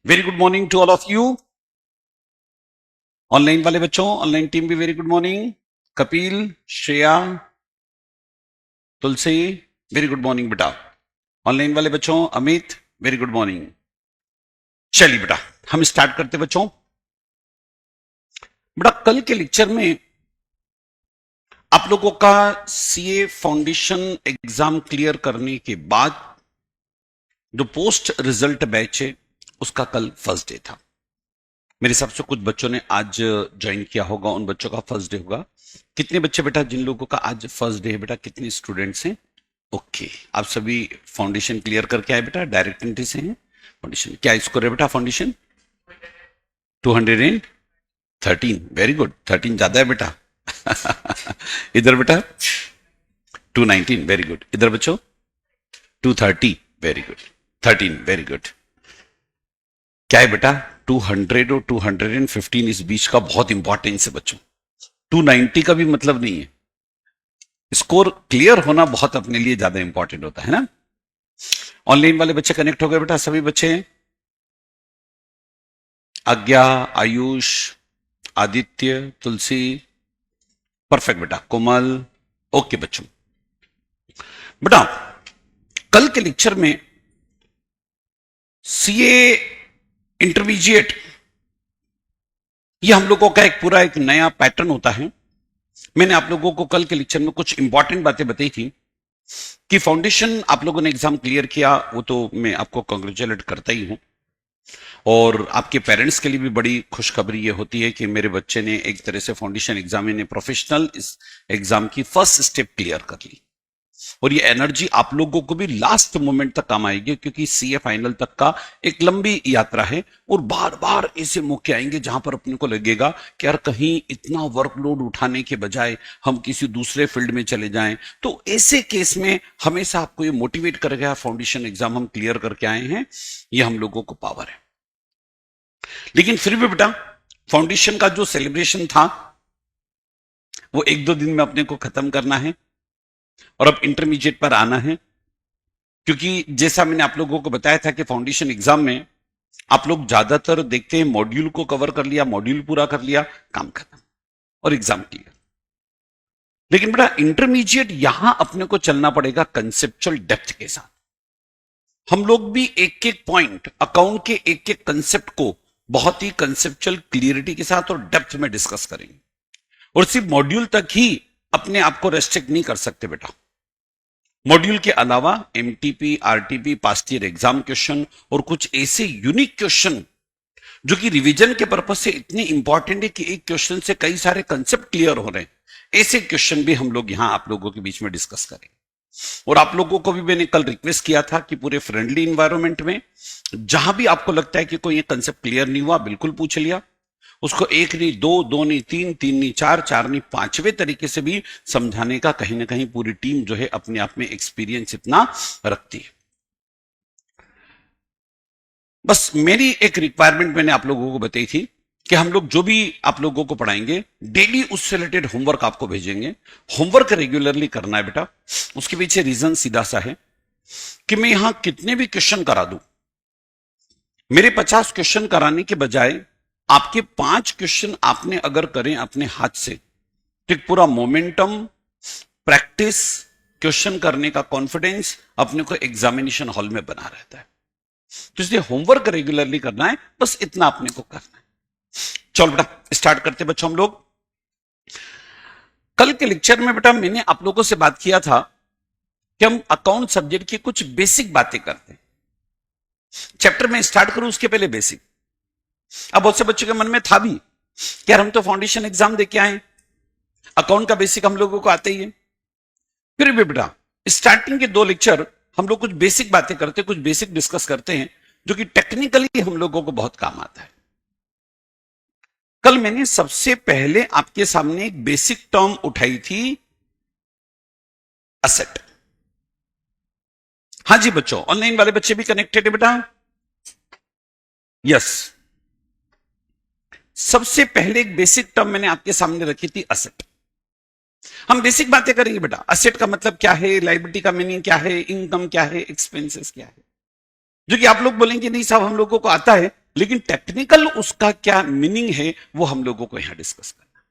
Very good morning to all of you. Online वाले बच्चों, online team भी very good morning. Kapil, Shreya, Tulsi, very good morning बेटा। Online वाले बच्चों, अमित, वेरी गुड मॉर्निंग। चलिए बेटा, हम स्टार्ट करते बच्चों। बेटा, कल के लेक्चर में आप लोगों का सीए फाउंडेशन एग्जाम क्लियर करने के बाद जो पोस्ट रिजल्ट बैच है उसका कल फर्स्ट डे था। मेरे हिसाब से कुछ बच्चों ने आज ज्वाइन किया होगा, उन बच्चों का फर्स्ट डे होगा। कितने बच्चे बेटा जिन लोगों का आज फर्स्ट डे है बेटा, कितने स्टूडेंट्स हैं? ओके, आप सभी फाउंडेशन क्लियर करके आए बेटा, डायरेक्ट एंट्री से हैं। फाउंडेशन क्या स्कोर है बेटा? Foundation 213, very good. 13 ज्यादा है बेटा। इधर बेटा 219, वेरी गुड। इधर बच्चों 230, वेरी गुड। 13, very good. क्या है बेटा? 200 और 215 इस बीच का बहुत इंपॉर्टेंस है बच्चों। 290 का भी मतलब नहीं है। स्कोर क्लियर होना बहुत अपने लिए ज्यादा इंपॉर्टेंट होता है ना। ऑनलाइन वाले बच्चे कनेक्ट हो गए बेटा? सभी बच्चे? आज्ञा, आयुष, आदित्य, तुलसी, परफेक्ट बेटा। कोमल, ओके बच्चों। बेटा, कल के लेक्चर में सीए इंटरमीडिएट, ये हम लोगों का एक पूरा एक नया पैटर्न होता है। मैंने आप लोगों को कल के लेक्चर में कुछ इंपॉर्टेंट बातें बताई थी कि फाउंडेशन आप लोगों ने एग्जाम क्लियर किया, वो तो मैं आपको कांग्रेचुलेट करता ही हूं। और आपके पेरेंट्स के लिए भी बड़ी खुशखबरी ये होती है कि मेरे बच्चे ने एक तरह से फाउंडेशन एग्जाम में प्रोफेशनल इस एग्जाम की फर्स्ट स्टेप क्लियर कर ली। और ये एनर्जी आप लोगों को भी लास्ट मोमेंट तक काम आएगी, क्योंकि सीए फाइनल तक का एक लंबी यात्रा है और बार बार ऐसे मौके आएंगे जहां पर अपने को लगेगा कि यार कहीं इतना वर्कलोड उठाने के बजाय हम किसी दूसरे फील्ड में चले जाएं। तो ऐसे केस में हमेशा आपको ये मोटिवेट करेगा, फाउंडेशन एग्जाम हम क्लियर करके आए हैं, ये हम लोगों को पावर है। लेकिन फिर भी बेटा, फाउंडेशन का जो सेलिब्रेशन था वो एक दो दिन में अपने को खत्म करना है और अब इंटरमीडिएट पर आना है। क्योंकि जैसा मैंने आप लोगों को बताया था कि फाउंडेशन एग्जाम में आप लोग ज्यादातर देखते हैं मॉड्यूल को कवर कर लिया, मॉड्यूल पूरा कर लिया, काम खत्म और एग्जाम क्लियर। लेकिन बेटा, इंटरमीडिएट यहां अपने को चलना पड़ेगा कंसेप्चुअल डेप्थ के साथ। हम लोग भी एक एक पॉइंट, अकाउंट के एक एक कंसेप्ट को बहुत ही कंसेप्चुअल क्लियरिटी के साथ और डेप्थ में डिस्कस करेंगे। और सिर्फ मॉड्यूल तक ही अपने आप को रेस्ट्रिक्ट नहीं कर सकते बेटा। मॉड्यूल के अलावा MTP, RTP, past year exam question और कुछ ऐसे यूनिक क्वेश्चन जो कि रिवीजन के पर्पज से इतने इंपॉर्टेंट है कि एक क्वेश्चन से कई सारे कंसेप्ट क्लियर हो रहे हैं, ऐसे क्वेश्चन भी हम लोग यहां आप लोगों के बीच में डिस्कस करेंगे। और आप लोगों को भी मैंने कल रिक्वेस्ट किया था कि पूरे फ्रेंडली इन्वायरमेंट में जहां भी आपको लगता है कि कोई कंसेप्ट क्लियर नहीं हुआ, बिल्कुल पूछ लिया। उसको एक नहीं, दो, दो नहीं, तीन, तीन नहीं, चार, चार नहीं, पांचवें तरीके से भी समझाने का कहीं ना कहीं पूरी टीम जो है अपने आप में एक्सपीरियंस इतना रखती है। बस मेरी एक रिक्वायरमेंट मैंने आप लोगों को बताई थी कि हम लोग जो भी आप लोगों को पढ़ाएंगे डेली उससे रिलेटेड होमवर्क आपको भेजेंगे। होमवर्क रेगुलरली करना है बेटा। उसके पीछे रीजन सीधा सा है कि मैं यहां कितने भी क्वेश्चन करा दूं, मेरे 50 क्वेश्चन कराने के बजाय आपके 5 क्वेश्चन आपने अगर करें अपने हाथ से तो एक पूरा मोमेंटम, प्रैक्टिस, क्वेश्चन करने का कॉन्फिडेंस अपने को एग्जामिनेशन हॉल में बना रहता है। तो इसलिए होमवर्क रेगुलरली करना है, बस इतना अपने को करना है। चलो बेटा, स्टार्ट करते बच्चों हम लोग। कल के लेक्चर में बेटा मैंने आप लोगों से बात किया था कि हम अकाउंट सब्जेक्ट की कुछ बेसिक बातें करते हैं। चैप्टर में स्टार्ट करूं उसके पहले बेसिक। अब बहुत से बच्चों के मन में था भी कि यार हम तो फाउंडेशन एग्जाम दे के आए, अकाउंट का बेसिक हम लोगों को आते ही है। फिर भी बेटा स्टार्टिंग के 2 लेक्चर हम लोग कुछ बेसिक बातें करते हैं, कुछ बेसिक डिस्कस करते हैं जो कि टेक्निकली हम लोगों को बहुत काम आता है। कल मैंने सबसे पहले आपके सामने एक बेसिक टर्म उठाई थी, असेट। हाँ जी बच्चों, ऑनलाइन वाले बच्चे भी कनेक्टेड है बेटा? यस। सबसे पहले एक बेसिक टर्म मैंने आपके सामने रखी थी, असेट। हम बेसिक बातें करेंगे बेटा। असेट का मतलब क्या है, लायबिलिटी का मीनिंग क्या है, इनकम क्या है, एक्सपेंसेस क्या है। जो कि आप लोग बोलेंगे नहीं साहब हम लोगों को आता है, लेकिन टेक्निकल उसका क्या मीनिंग है वो हम लोगों को यहां डिस्कस करना।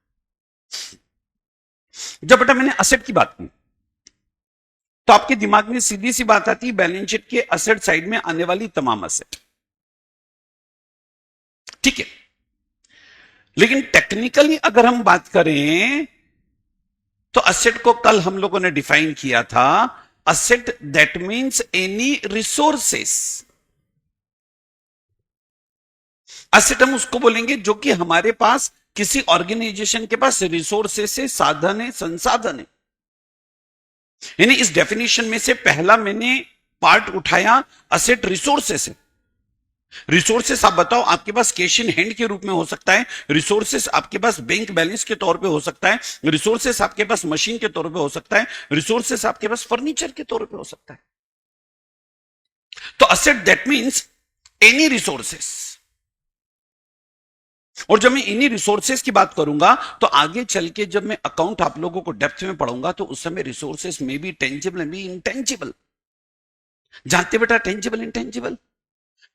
जब बेटा मैंने असेट की बात की तो आपके दिमाग में सीधी सी बात आती है बैलेंस शीट के असेट साइड में आने वाली तमाम असेट, ठीक है। लेकिन टेक्निकली अगर हम बात करें तो असेट को कल हम लोगों ने डिफाइन किया था, asset that means any resources. Asset हम उसको बोलेंगे जो कि हमारे पास किसी ऑर्गेनाइजेशन के पास रिसोर्सेस से साधन है, संसाधन है। यानी इस डेफिनेशन में से पहला मैंने पार्ट उठाया असेट रिसोर्सेस है। रिसोर्सेस आप बताओ, आपके पास कैश इन हैंड के रूप में हो सकता है, रिसोर्सेस आपके पास बैंक बैलेंस के तौर पे हो सकता है, रिसोर्सेस आपके पास मशीन के तौर पे हो सकता है, रिसोर्सेस आपके पास फर्नीचर के तौर पे हो सकता है। तो asset that means any resources. और जब मैं इन्हीं रिसोर्सेस की बात करूंगा तो आगे चल के जब मैं अकाउंट आप लोगों को डेप्थ में पढ़ूंगा तो उस समय रिसोर्सेस में भी टेंजिबल में भी इंटेंजिबल। जानते बेटा टेंजिबल इंटेंजिबल?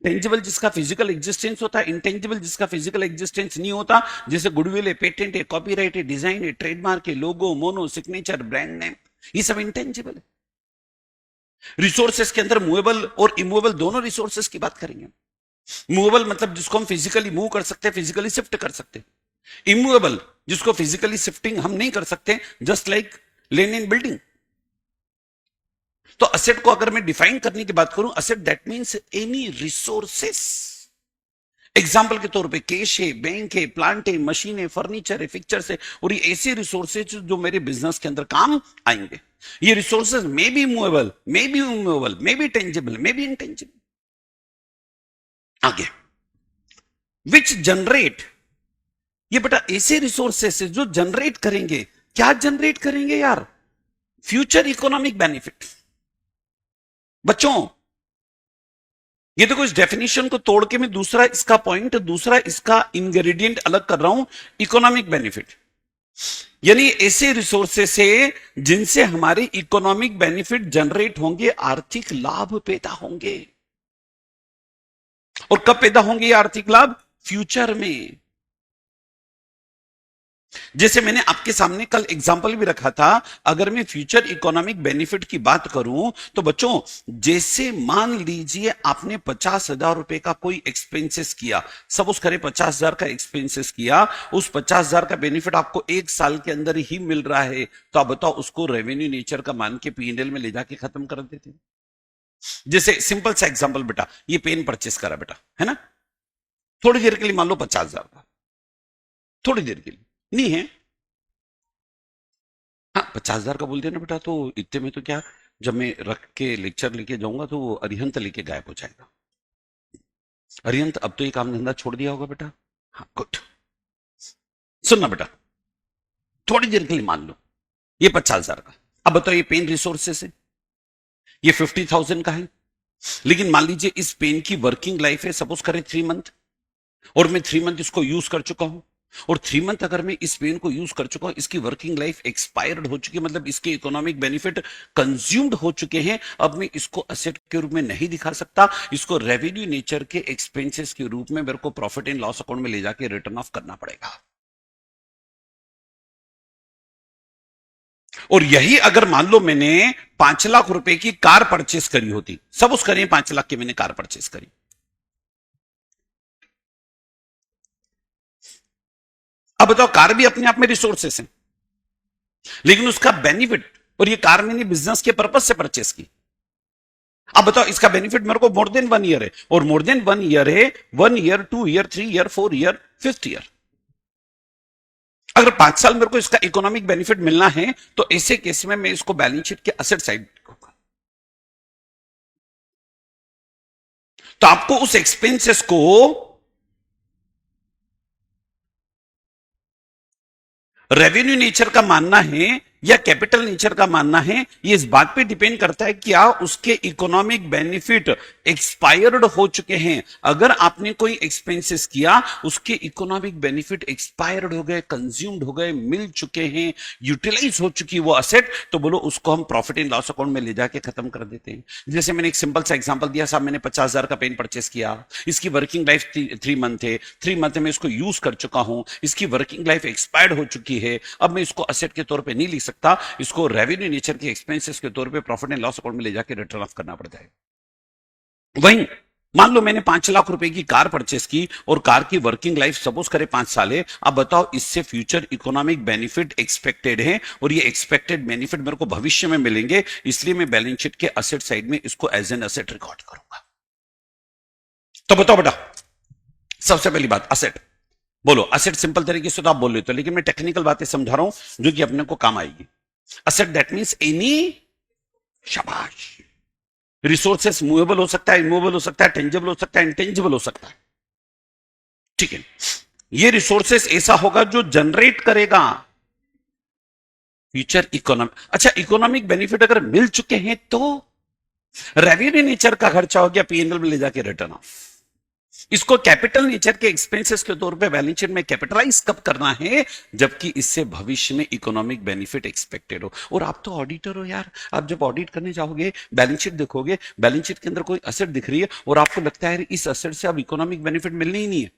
टेंजिबल जिसका फिजिकल एग्जिस्टेंस होता है, इंटेंजिबल जिसका फिजिकल एग्जिस्टेंस नहीं होता, जैसे गुडविल है, पेटेंट है, कॉपीराइट है, डिजाइन है, ट्रेडमार्क है, लोगो, मोनो, सिग्नेचर, ब्रांड नेम, ये सब इंटेंजिबल है। रिसोर्सेस के अंदर मूवेबल और इमूवेबल दोनों रिसोर्सेस की बात करेंगे। मूवेबल मतलब जिसको हम फिजिकली मूव कर सकते हैं, फिजिकली शिफ्ट कर सकते हैं। इमूवेबल जिसको फिजिकली शिफ्टिंग हम नहीं कर सकते, just like land and building. तो असेट को अगर मैं डिफाइन करने की बात करूं, asset that means any resources. Example के तौर पे कैश है, बैंक है, प्लांट है, मशीन है, फर्नीचर है, फिक्चर्स है, और ये ऐसे रिसोर्सेज जो मेरे बिजनेस के अंदर काम आएंगे। ये resources may be movable, may be immovable, may be tangible, may be intangible. आगे विच जनरेट, ये बेटा ऐसे रिसोर्सेस जो जनरेट करेंगे, क्या जनरेट करेंगे यार? Future economic benefit. बच्चों ये देखो, इस डेफिनेशन को तोड़ के मैं दूसरा इसका पॉइंट, दूसरा इसका इंग्रेडिएंट अलग कर रहा हूं, इकोनॉमिक बेनिफिट। यानी ऐसे रिसोर्सेस से जिनसे हमारे इकोनॉमिक बेनिफिट जनरेट होंगे, आर्थिक लाभ पैदा होंगे। और कब पैदा होंगे ये आर्थिक लाभ? फ्यूचर में। जैसे मैंने आपके सामने कल एग्जांपल भी रखा था, अगर मैं फ्यूचर इकोनॉमिक बेनिफिट की बात करूं तो बच्चों, जैसे मान लीजिए आपने 50,000 रुपए का कोई एक्सपेंसेस किया, सपोज करें 50,000 का एक्सपेंसेस किया, उस 50,000 का बेनिफिट आपको एक साल के अंदर ही मिल रहा है, तो आप बताओ उसको रेवेन्यू नेचर का मान के पीएनएल में ले जाके खत्म कर देते। जैसे सिंपल सा एग्जांपल बेटा, ये पेन परचेस करा बेटा, है ना, थोड़ी देर के लिए मान लो 50,000 का, थोड़ी देर के लिए नहीं है, हाँ 50,000 का बोल दिया ना बेटा, तो इतने में तो क्या, जब मैं रख के लेक्चर लेके जाऊंगा तो वो अरिहंत लेके गायब हो जाएगा। अरिहंत अब तो ये काम धंधा छोड़ दिया होगा बेटा? हाँ गुड। सुनना बेटा, थोड़ी देर के लिए मान लो ये 50,000 का, अब बताओ ये पेन रिसोर्सेस है, ये 50,000 का है, लेकिन मान लीजिए इस पेन की वर्किंग लाइफ है सपोज करें 3 मंथ, और मैं 3 मंथ इसको यूज कर चुका हूं, और 3 मंथ अगर मैं इस पेन को यूज कर चुका हूं, इसकी वर्किंग लाइफ एक्सपायर्ड हो चुकी है, मतलब इसके इकोनॉमिक बेनिफिट कंज्यूम्ड हो चुके हैं, अब मैं इसको असेट के रूप में नहीं दिखा सकता, इसको रेवेन्यू नेचर के एक्सपेंसेस के रूप में मेरे को प्रॉफिट एंड लॉस अकाउंट में ले जाके रिटर्न ऑफ करना पड़ेगा। और यही अगर मान लो मैंने 5 लाख रुपए की कार परचेस करी होती, सब उस करें 5 लाख की मैंने कार परचेस करी, अब बताओ कार भी अपने आप में रिसोर्सेस है, लेकिन उसका बेनिफिट, और ये कार मैंने बिजनेस के पर्पज से परचेस की, अब बताओ इसका बेनिफिट मेरे को मोर देन 1 ईयर है, और मोर देन 1 ईयर है, 1 year, 2 year, 3 year, 4 year, 5th year. अगर 5 साल मेरे को इसका इकोनॉमिक बेनिफिट मिलना है तो ऐसे केस में मैं इसको बैलेंस शीट के असेट साइड, तो आपको उस एक्सपेंसेस को रेवेन्यू नेचर का मानना है या कैपिटल नेचर का मानना है, ये इस बात पे डिपेंड करता है क्या उसके इकोनॉमिक बेनिफिट एक्सपायर्ड हो चुके हैं। अगर आपने कोई एक्सपेंसेस किया, उसके इकोनॉमिक बेनिफिट एक्सपायर्ड हो गए, कंज्यूम्ड हो गए, मिल चुके हैं, यूटिलाइज हो चुकी वो असेट, तो बोलो उसको हम प्रॉफिट एंड लॉस अकाउंट में ले जाके खत्म कर देते हैं। जैसे मैंने एक सिंपल सा एग्जांपल दिया, साहब मैंने 50,000 का पेन परचेस किया, इसकी वर्किंग लाइफ 3 मंथ है, 3 मंथ में इसको यूज कर चुका हूं, इसकी वर्किंग लाइफ एक्सपायर्ड हो चुकी है, अब मैं इसको असेट के तौर पे नहीं लिख सकता, इसको रेवेन्यू नेचर के एक्सपेंसेस के तौर पे प्रॉफिट एंड लॉस अकाउंट में ले जाके रिटर्न ऑफ करना पड़ता है। वहीं मान लो मैंने 5 लाख रुपए की कार परचेस की और कार की वर्किंग लाइफ सपोज करे 5 साल है, अब बताओ इससे फ्यूचर इकोनॉमिक बेनिफिट एक्सपेक्टेड है और ये एक्सपेक्टेड बेनिफिट मेरे को भविष्य में मिलेंगे, इसलिए मैं बैलेंस शीट के असेट साइड में इसको एज एन असेट रिकॉर्ड करूंगा। तो बताओ बेटा, सबसे पहली बात असेट, बोलो असेट सिंपल तरीके से तो आप बोल लेते हो, लेकिन मैं टेक्निकल बातें समझा रहा हूं जो कि अपने को काम आएगी। असेट दैट मींस एनी, शाबाश, रिसोर्सेस मूवेबल हो सकता है, इमूवेबल हो सकता है, टेंजेबल हो सकता है, इंटेंजिबल हो सकता है, ठीक है। ये रिसोर्सेस ऐसा होगा जो जनरेट करेगा फ्यूचर इकोनॉमिक, अच्छा इकोनॉमिक बेनिफिट अगर मिल चुके हैं तो रेवेन्यू नेचर का खर्चा हो गया, पीएनएल में ले जाके रिटर्न ऑफ। इसको कैपिटल नेचर के एक्सपेंसेस के तौर पे बैलेंस शीट में कैपिटलाइज कब करना है, जबकि इससे भविष्य में इकोनॉमिक बेनिफिट एक्सपेक्टेड हो। और आप तो ऑडिटर हो यार, आप जब ऑडिट करने जाओगे बैलेंस शीट देखोगे, बैलेंस शीट के अंदर कोई असेट दिख रही है और आपको लगता है इस असेट से अब इकोनॉमिक बेनिफिट मिलने ही नहीं है,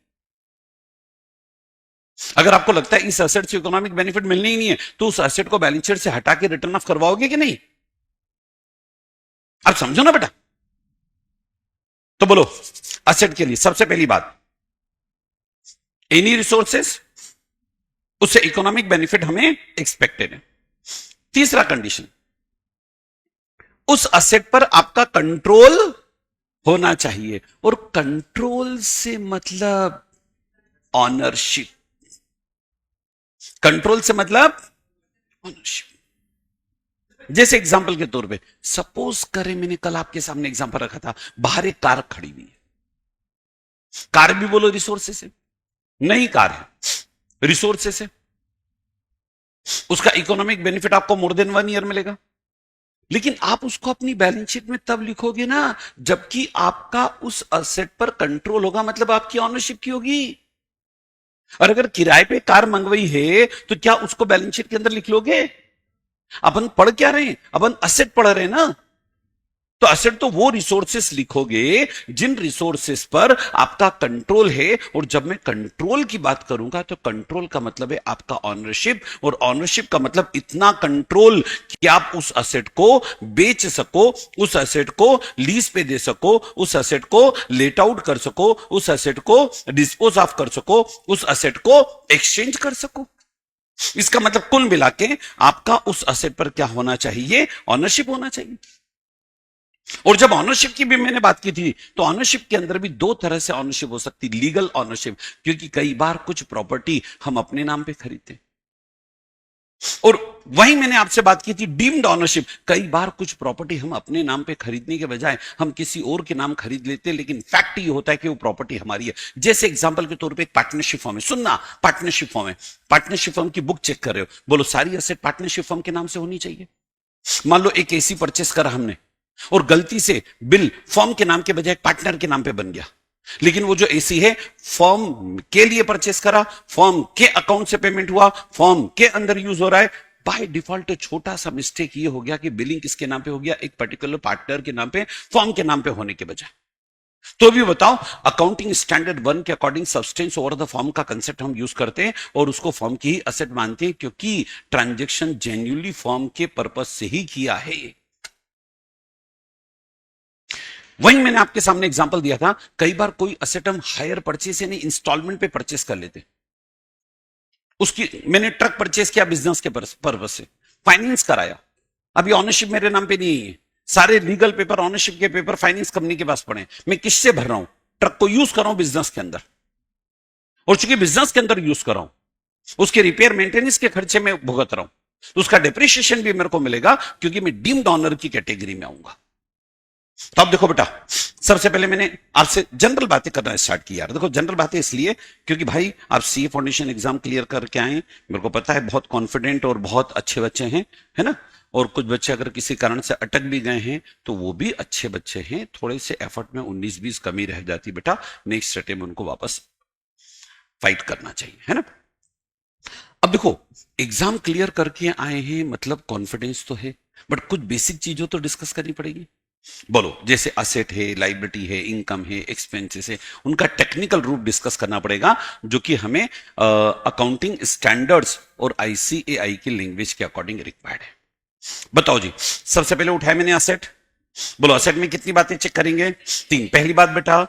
अगर आपको लगता है इस असेट से इकोनॉमिक बेनिफिट मिलने ही नहीं है, तो उस असेट को बैलेंस शीट से हटा के रिटर्न ऑफ करवाओगे कि नहीं? आप समझो ना बेटा। तो बोलो असेट के लिए सबसे पहली बात, एनी रिसोर्सेस, उससे इकोनॉमिक बेनिफिट हमें एक्सपेक्टेड है। तीसरा कंडीशन, उस असेट पर आपका कंट्रोल होना चाहिए, और कंट्रोल से मतलब ऑनरशिप, कंट्रोल से मतलब ऑनरशिप। जैसे एग्जांपल के तौर पे सपोज करें, मैंने कल आपके सामने एग्जांपल रखा था, बाहर एक कार खड़ी हुई है, कार भी बोलो रिसोर्सेस है, नई कार है रिसोर्सेस है, उसका इकोनॉमिक बेनिफिट आपको मोर देन 1 ईयर मिलेगा, लेकिन आप उसको अपनी बैलेंस शीट में तब लिखोगे ना जबकि आपका उस असेट पर कंट्रोल होगा, मतलब आपकी ऑनरशिप की होगी। और अगर किराए पे कार मंगवाई है तो क्या उसको बैलेंस शीट के अंदर लिख लोगे? अपन पढ़ क्या रहे हैं, अपन असेट पढ़ रहे हैं ना, तो असेट तो वो रिसोर्सेस लिखोगे जिन रिसोर्सेस पर आपका कंट्रोल है। और जब मैं कंट्रोल की बात करूंगा तो कंट्रोल का मतलब है आपका ऑनरशिप, और ऑनरशिप का मतलब इतना कंट्रोल कि आप उस असेट को बेच सको, उस असेट को लीज पे दे सको, उस असेट को लेट आउट कर सको, उस असेट को डिस्पोज ऑफ कर सको, उस असेट को एक्सचेंज कर सको। इसका मतलब कुल मिला के आपका उस असेट पर क्या होना चाहिए, ऑनरशिप होना चाहिए। और जब ऑनरशिप की भी मैंने बात की थी, तो ऑनरशिप के अंदर भी 2 तरह से ऑनरशिप हो सकती, लीगल ऑनरशिप, क्योंकि कई बार कुछ प्रॉपर्टी हम अपने नाम पे खरीदते, और वहीं मैंने आपसे बात की थी डीम्ड ऑनरशिप, कई बार कुछ प्रॉपर्टी हम अपने नाम पे खरीदने के बजाय हम किसी और के नाम खरीद लेते हैं, लेकिन फैक्ट ये होता है कि वो प्रॉपर्टी हमारी है। जैसे एग्जांपल के तौर पे पार्टनरशिप फॉर्म है, सुनना, पार्टनरशिप फॉर्म है, पार्टनरशिप फॉर्म की बुक चेक कर रहे हो, बोलो सारी असेट पार्टनरशिप फॉर्म के नाम से होनी चाहिए। मान लो एक एसी परचेस करा हमने और गलती से बिल फॉर्म के नाम के बजाय पार्टनर के नाम पे बन गया, लेकिन वो जो एसी है फॉर्म के लिए परचेस करा, फॉर्म के अकाउंट से पेमेंट हुआ, फॉर्म के अंदर यूज हो रहा है, बाय डिफॉल्ट छोटा सा मिस्टेक ये हो गया कि बिलिंग किसके नाम पे हो गया, एक पर्टिकुलर पार्टनर के नाम पे, फॉर्म के नाम पे होने के बजाय। तो भी बताओ, अकाउंटिंग स्टैंडर्ड 1 के according substance over the form का कंसेप्ट हम यूज करते हैं और उसको फॉर्म की ही असेट मानते हैं, क्योंकि ट्रांजेक्शन जेन्युइनली फॉर्म के पर्पज से ही किया है। वहीं मैंने आपके सामने एग्जांपल दिया था, कई बार कोई असेट हम हायर परचेस यानी इंस्टॉलमेंट पे परचेस कर लेते, उसकी मैंने ट्रक परचेस किया बिजनेस के पर्पज से, फाइनेंस कराया, अभी ऑनरशिप मेरे नाम पे नहीं है, सारे लीगल पेपर, ऑनरशिप के पेपर फाइनेंस कंपनी के पास पड़े, मैं किससे भर रहा हूं, ट्रक को यूज कर रहा हूं बिजनेस के अंदर, और चूंकि बिजनेस के अंदर यूज कर रहा हूं उसके रिपेयर मेंटेनेंस के खर्चे में भुगत रहा हूं, तो उसका डिप्रिसिएशन भी मेरे को मिलेगा क्योंकि मैं डीम्ड ऑनर की कैटेगरी में आऊंगा। तो अब देखो बेटा, सबसे पहले मैंने आपसे जनरल बातें करना स्टार्ट की यार। देखो जनरल बातें इसलिए क्योंकि भाई आप सीए फाउंडेशन एग्जाम क्लियर करके आए, मेरे को पता है बहुत कॉन्फिडेंट और बहुत अच्छे बच्चे हैं, है ना। और कुछ बच्चे अगर किसी कारण से अटक भी गए हैं तो वो भी अच्छे बच्चे हैं, थोड़े से एफर्ट में 19-20 कमी रह जाती बेटा, नेक्स्ट अटेम्प्ट में उनको वापस फाइट करना चाहिए, है ना। अब देखो एग्जाम क्लियर करके आए हैं मतलब कॉन्फिडेंस तो है, बट कुछ बेसिक चीजों तो डिस्कस करनी पड़ेगी। बोलो, जैसे असेट है, लाइबिलिटी है, इनकम है, एक्सपेंसेस है, उनका टेक्निकल रूप डिस्कस करना पड़ेगा, जो कि हमें अकाउंटिंग स्टैंडर्ड्स और आईसीएआई की लैंग्वेज के अकॉर्डिंग रिक्वायर्ड है। बताओ जी, सबसे पहले उठाया मैंने असेट। बोलो असेट में कितनी बातें चेक करेंगे? 3। पहली बात बेटा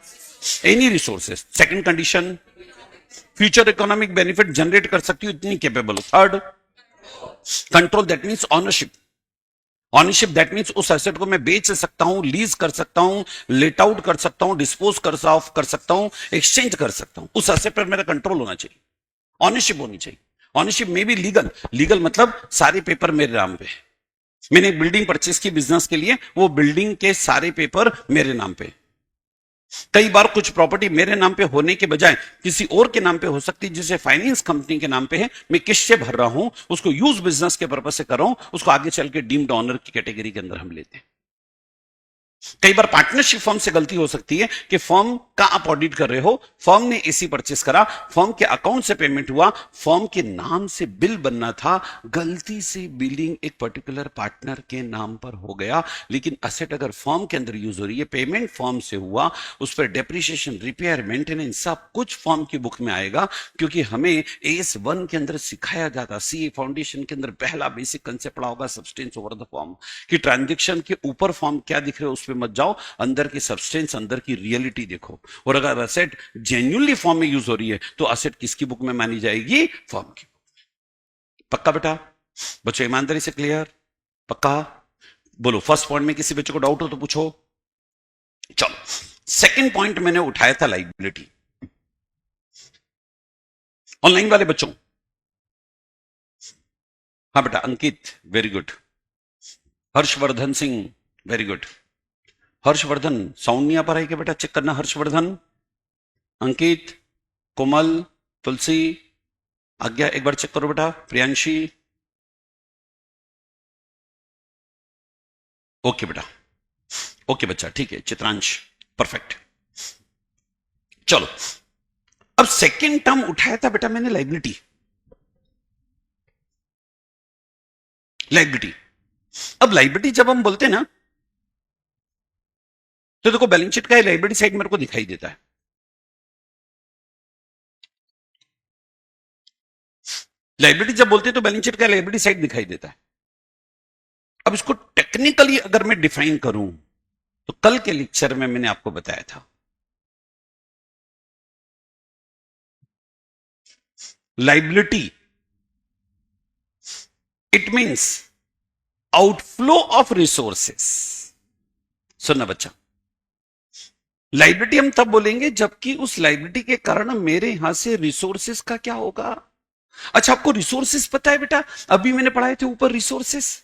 any resources, second condition future economic benefit generate कर सकती हो इतनी capable. Third control, that means ownership. Ownership that means उस एसेट को मैं बेच सकता हूं, लीज कर सकता हूं, लेट आउट कर सकता हूं, डिस्पोज कर सकता हूं, एक्सचेंज कर सकता हूं, उस एसेट पर मेरा कंट्रोल होना चाहिए, ऑनरशिप होनी चाहिए। ऑनरशिप में भी लीगल, लीगल मतलब सारे पेपर मेरे नाम पे। मैंने एक बिल्डिंग परचेस की बिजनेस के लिए, वो बिल्डिंग के सारे पेपर मेरे नाम पे। कई बार कुछ प्रॉपर्टी मेरे नाम पे होने के बजाय किसी और के नाम पे हो सकती है, जिसे फाइनेंस कंपनी के नाम पे है, मैं किससे भर रहा हूं, उसको यूज बिजनेस के पर्पज से कर रहा हूं, उसको आगे चल के डीम्ड ऑनर की कैटेगरी के अंदर हम लेते हैं। कई बार पार्टनरशिप फर्म से गलती हो सकती है कि फर्म का आप ऑडिट कर रहे हो, फर्म ने एसी परचेस करा, फर्म के अकाउंट से पेमेंट हुआ, फर्म के नाम से बिल बनना था, गलती से बिलिंग एक पर्टिकुलर पार्टनर के नाम पर हो गया, लेकिन असेट अगर फर्म के अंदर यूज हो रही है, पेमेंट फर्म से हुआ, उस पर डेप्रिसिएशन, रिपेयर, मेंटेनेंस सब कुछ फर्म की बुक में आएगा, क्योंकि हमें AS1 के अंदर सिखाया जाता, सीए फाउंडेशन के अंदर पहला बेसिक कंसेप्ट पढ़ा होगा सब्सटेंस ओवर द फॉर्म, कि ट्रांजेक्शन के ऊपर फॉर्म क्या दिख रहे हो उस पर मत जाओ, अंदर की सब्सटेंस, अंदर की रियलिटी देखो। और अगर असेट जेन्युइनली फॉर्म में यूज हो रही है तो असेट किसकी बुक में मानी जाएगी? फॉर्म की। पक्का बेटा? बच्चों ईमानदारी से क्लियर? पक्का? बोलो फर्स्ट पॉइंट में किसी बच्चे को डाउट हो तो पूछो। चलो सेकंड पॉइंट मैंने उठाया था लाइबिलिटी। ऑनलाइन वाले बच्चों, हाँ बेटा Ankit very good, Harshvardhan Singh very good, Harshvardhan sound नहीं आ पा रहा है क्या बेटा? चेक करना। हर्षवर्धन, अंकित, कोमल, तुलसी, आज्ञा एक बार चेक करो बेटा। प्रियांशी, ओके बेटा, ओके बच्चा, ठीक है। चित्रांश, परफेक्ट। चलो अब सेकंड टर्म उठाया था बेटा मैंने लाइबिलिटी। लाइबिलिटी, अब लाइबिलिटी जब हम बोलते हैं ना, तो देखो बैलेंस शीट का लाइबिलिटी साइड मेरे को दिखाई देता है। लाइबिलिटी जब बोलते हैं तो बैलेंस शीट का लाइबिलिटी साइड दिखाई देता है। अब इसको टेक्निकली अगर मैं डिफाइन करूं तो कल के लेक्चर में मैंने आपको बताया था, liability it means outflow of resources. सुनना बच्चा, लाइबिलिटी हम तब बोलेंगे जबकि उस लाइबिलिटी के कारण मेरे यहां से रिसोर्सेस का क्या होगा। अच्छा आपको रिसोर्सेस पता है बेटा? अभी मैंने पढ़ाए थे ऊपर resources,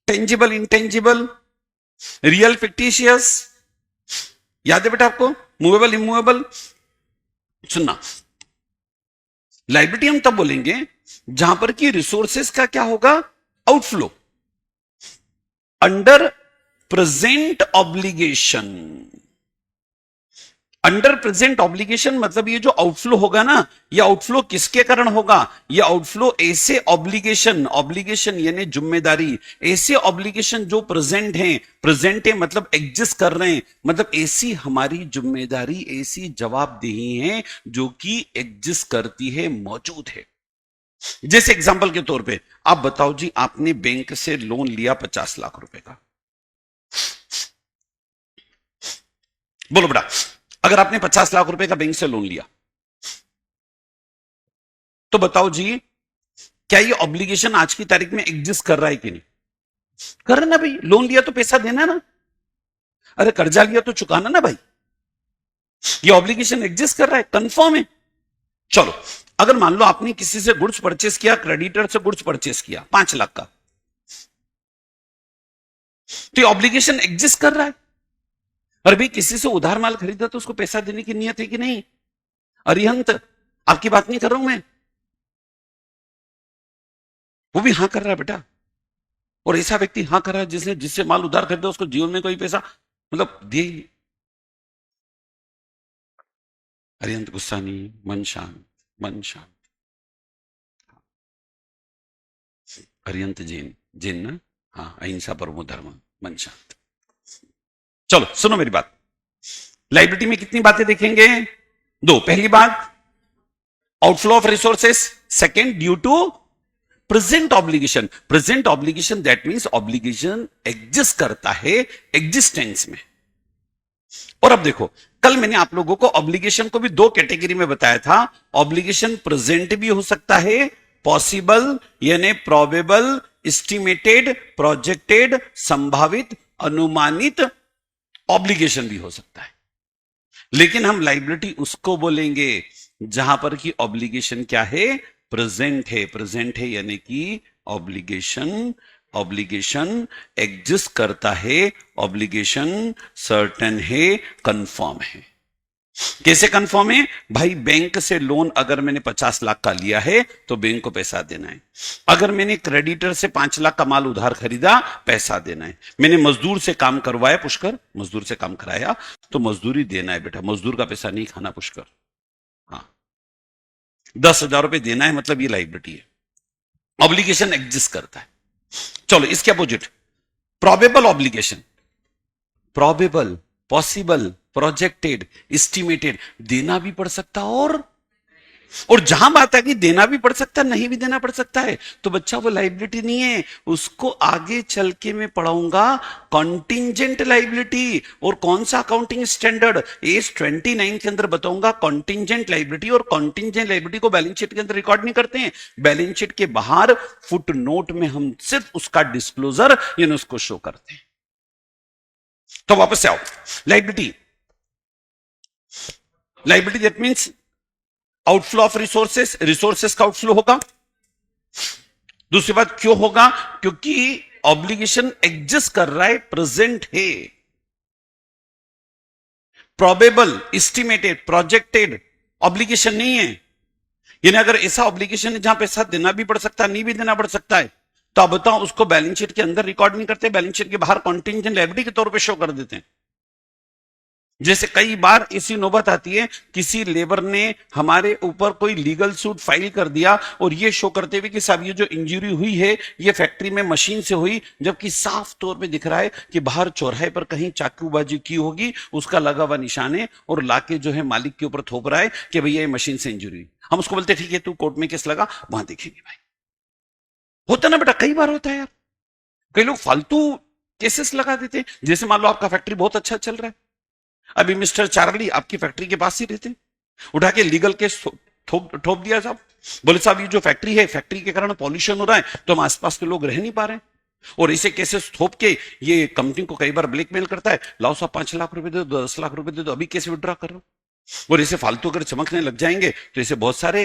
tangible, intangible, real, fictitious, याद है बेटा आपको? Movable, immovable. सुनना, लाइबिलिटी हम तब बोलेंगे जहां पर कि रिसोर्सेस का क्या होगा? Outflow under present obligation. Under present obligation मतलब ये जो आउटफ्लो होगा ना, ये आउटफ्लो किसके कारण होगा? ये आउटफ्लो ऐसे ऑब्लिगेशन, ऑब्लिगेशन यानी जिम्मेदारी, ऐसे ऑब्लिगेशन जो प्रेजेंट है मतलब एग्जिस्ट कर रहे हैं, मतलब ऐसी हमारी जिम्मेदारी, ऐसी जवाबदेही है जो कि एग्जिस्ट करती है, मौजूद है। जैसे एग्जांपल के तौर पे आप बताओ जी, आपने बैंक से लोन लिया 50 लाख रुपए का। बोलो बेटा, अगर आपने 50 लाख रुपए का बैंक से लोन लिया तो बताओ जी, क्या ये ऑब्लिगेशन आज की तारीख में एग्जिस्ट कर रहा है कि नहीं? कर रहा ना भाई, लोन लिया तो पैसा देना ना, अरे कर्जा लिया तो चुकाना ना भाई, ये ऑब्लिगेशन एग्जिस्ट कर रहा है, कंफर्म है। चलो अगर मान लो आपने किसी से गुड्स परचेस किया, क्रेडिटर से गुड्स परचेस किया 5 लाख का, तो ये ऑब्लिगेशन एग्जिस्ट कर रहा है। और भी किसी से उधार माल खरीदा तो उसको पैसा देने की नियत है कि नहीं? अरिहंत, आपकी बात नहीं कर रहा हूं मैं, वो भी हां कर रहा है बेटा। और ऐसा व्यक्ति हां कर रहा है जिसने जिससे माल उधार खरीदा उसको जीवन में कोई पैसा मतलब दिए ही नहीं। अरिहंत गुस्सा नहीं, मन शांत, मन शांत। अरिहंत जैन, जैन ना? हाँ, अहिंसा परमो धर्म, मन शांत। चलो सुनो मेरी बात। लाइबिलिटी में कितनी बातें देखेंगे? दो। पहली बात, outflow of resources. Second, due to present obligation. Present obligation that means obligation exist करता है एग्जिस्टेंस में। और अब देखो, कल मैंने आप लोगों को ऑब्लिगेशन को भी दो कैटेगरी में बताया था। ऑब्लिगेशन प्रेजेंट भी हो सकता है, पॉसिबल यानी प्रोबेबल, एस्टिमेटेड, प्रोजेक्टेड, संभावित, अनुमानित ऑब्लिगेशन भी हो सकता है। लेकिन हम लाइबिलिटी उसको बोलेंगे जहां पर कि ऑब्लिगेशन क्या है? प्रेजेंट है। प्रेजेंट है यानी कि ऑब्लिगेशन, ऑब्लिगेशन एग्जिस्ट करता है, ऑब्लिगेशन सर्टेन है, कंफर्म है। कैसे कंफर्म है भाई? बैंक से लोन अगर मैंने 50 लाख का लिया है तो बैंक को पैसा देना है। अगर मैंने क्रेडिटर से 5 लाख का माल उधार खरीदा, पैसा देना है। मैंने मजदूर से काम करवाया, पुष्कर मजदूर से काम कराया, तो मजदूरी देना है बेटा। मजदूर का पैसा नहीं खाना पुष्कर। हाँ, 10,000 रुपए देना है, मतलब ये लाइबिलिटी है। ऑब्लिगेशन एग्जिस्ट करता है। चलो इसके opposite, probable obligation. Probable, possible, projected, estimated, देना भी पड़ सकता और जहां बात है कि देना भी पड़ सकता है, नहीं भी देना पड़ सकता है, तो बच्चा वो लाइबिलिटी नहीं है। उसको आगे चल के मैं पढ़ाऊंगा कॉन्टिंजेंट लाइबिलिटी। और कौन सा अकाउंटिंग स्टैंडर्ड? एज 29 के अंदर बताऊंगा कॉन्टिंजेंट लाइबिलिटी। और कॉन्टिंजेंट लाइबिलिटी को बैलेंस शीट के अंदर रिकॉर्ड नहीं करते हैं, बैलेंस शीट के बाहर फुट नोट में हम सिर्फ उसका डिस्क्लोजर यानी उसको शो करते हैं। तो वापस से आओ, liability, liability that means outflow of resources. Resources का आउटफ्लो होगा। दूसरी बात क्यों होगा? क्योंकि ऑब्लिगेशन एग्जिस्ट कर रहा है, प्रेजेंट है। प्रोबेबल, एस्टिमेटेड, प्रोजेक्टेड ऑब्लिगेशन नहीं है। यानी अगर ऐसा ऑब्लिगेशन है जहां पैसा देना भी पड़ सकता है, नहीं भी देना पड़ सकता है, तो आप बताओ उसको बैलेंस शीट के अंदर रिकॉर्ड नहीं करते, बैलेंस शीट के बाहर कॉन्टिंजेंट लायबिलिटी के तौर पे शो कर देते हैं। जैसे कई बार ऐसी नौबत आती है, किसी लेबर ने हमारे ऊपर कोई लीगल सूट फाइल कर दिया और ये शो करते हुए कि साहब ये जो इंजरी हुई है ये फैक्ट्री में मशीन से हुई, जबकि साफ तौर पे दिख रहा है कि बाहर चौराहे पर कहीं चाकूबाजी की होगी, उसका लगा हुआ निशान है, और लाके जो है मालिक के ऊपर थोप रहा है कि भैया ये मशीन से इंजरी हुई। हम उसको बोलते ठीक है तू कोर्ट में केस लगा, वहां देखेंगे भाई। होता ना बेटा, कई बार होता है यार। कई लोग फालतू केसेस लगा देते हैं। जैसे मान लो आपका फैक्ट्री बहुत अच्छा चल रहा है, अभी मिस्टर चार्ली आपकी फैक्ट्री के पास ही रहते हैं, उठा के लीगल केस ठोप दिया साहब। बोले साहब ये जो फैक्ट्री है, फैक्ट्री के कारण पॉल्यूशन हो रहा है, तो हम आसपास के लोग रह नहीं पा रहे हैं। और ऐसे केसेस थोप के ये कंपनी को कई बार ब्लैकमेल करता है, लाओ साहब 5 लाख रुपए दे दो, 10 लाख रुपए दे दो, अभी केस विड्रॉ कर रहा हूं। और ऐसे फालतू अगर चमकने लग जाएंगे तो ऐसे बहुत सारे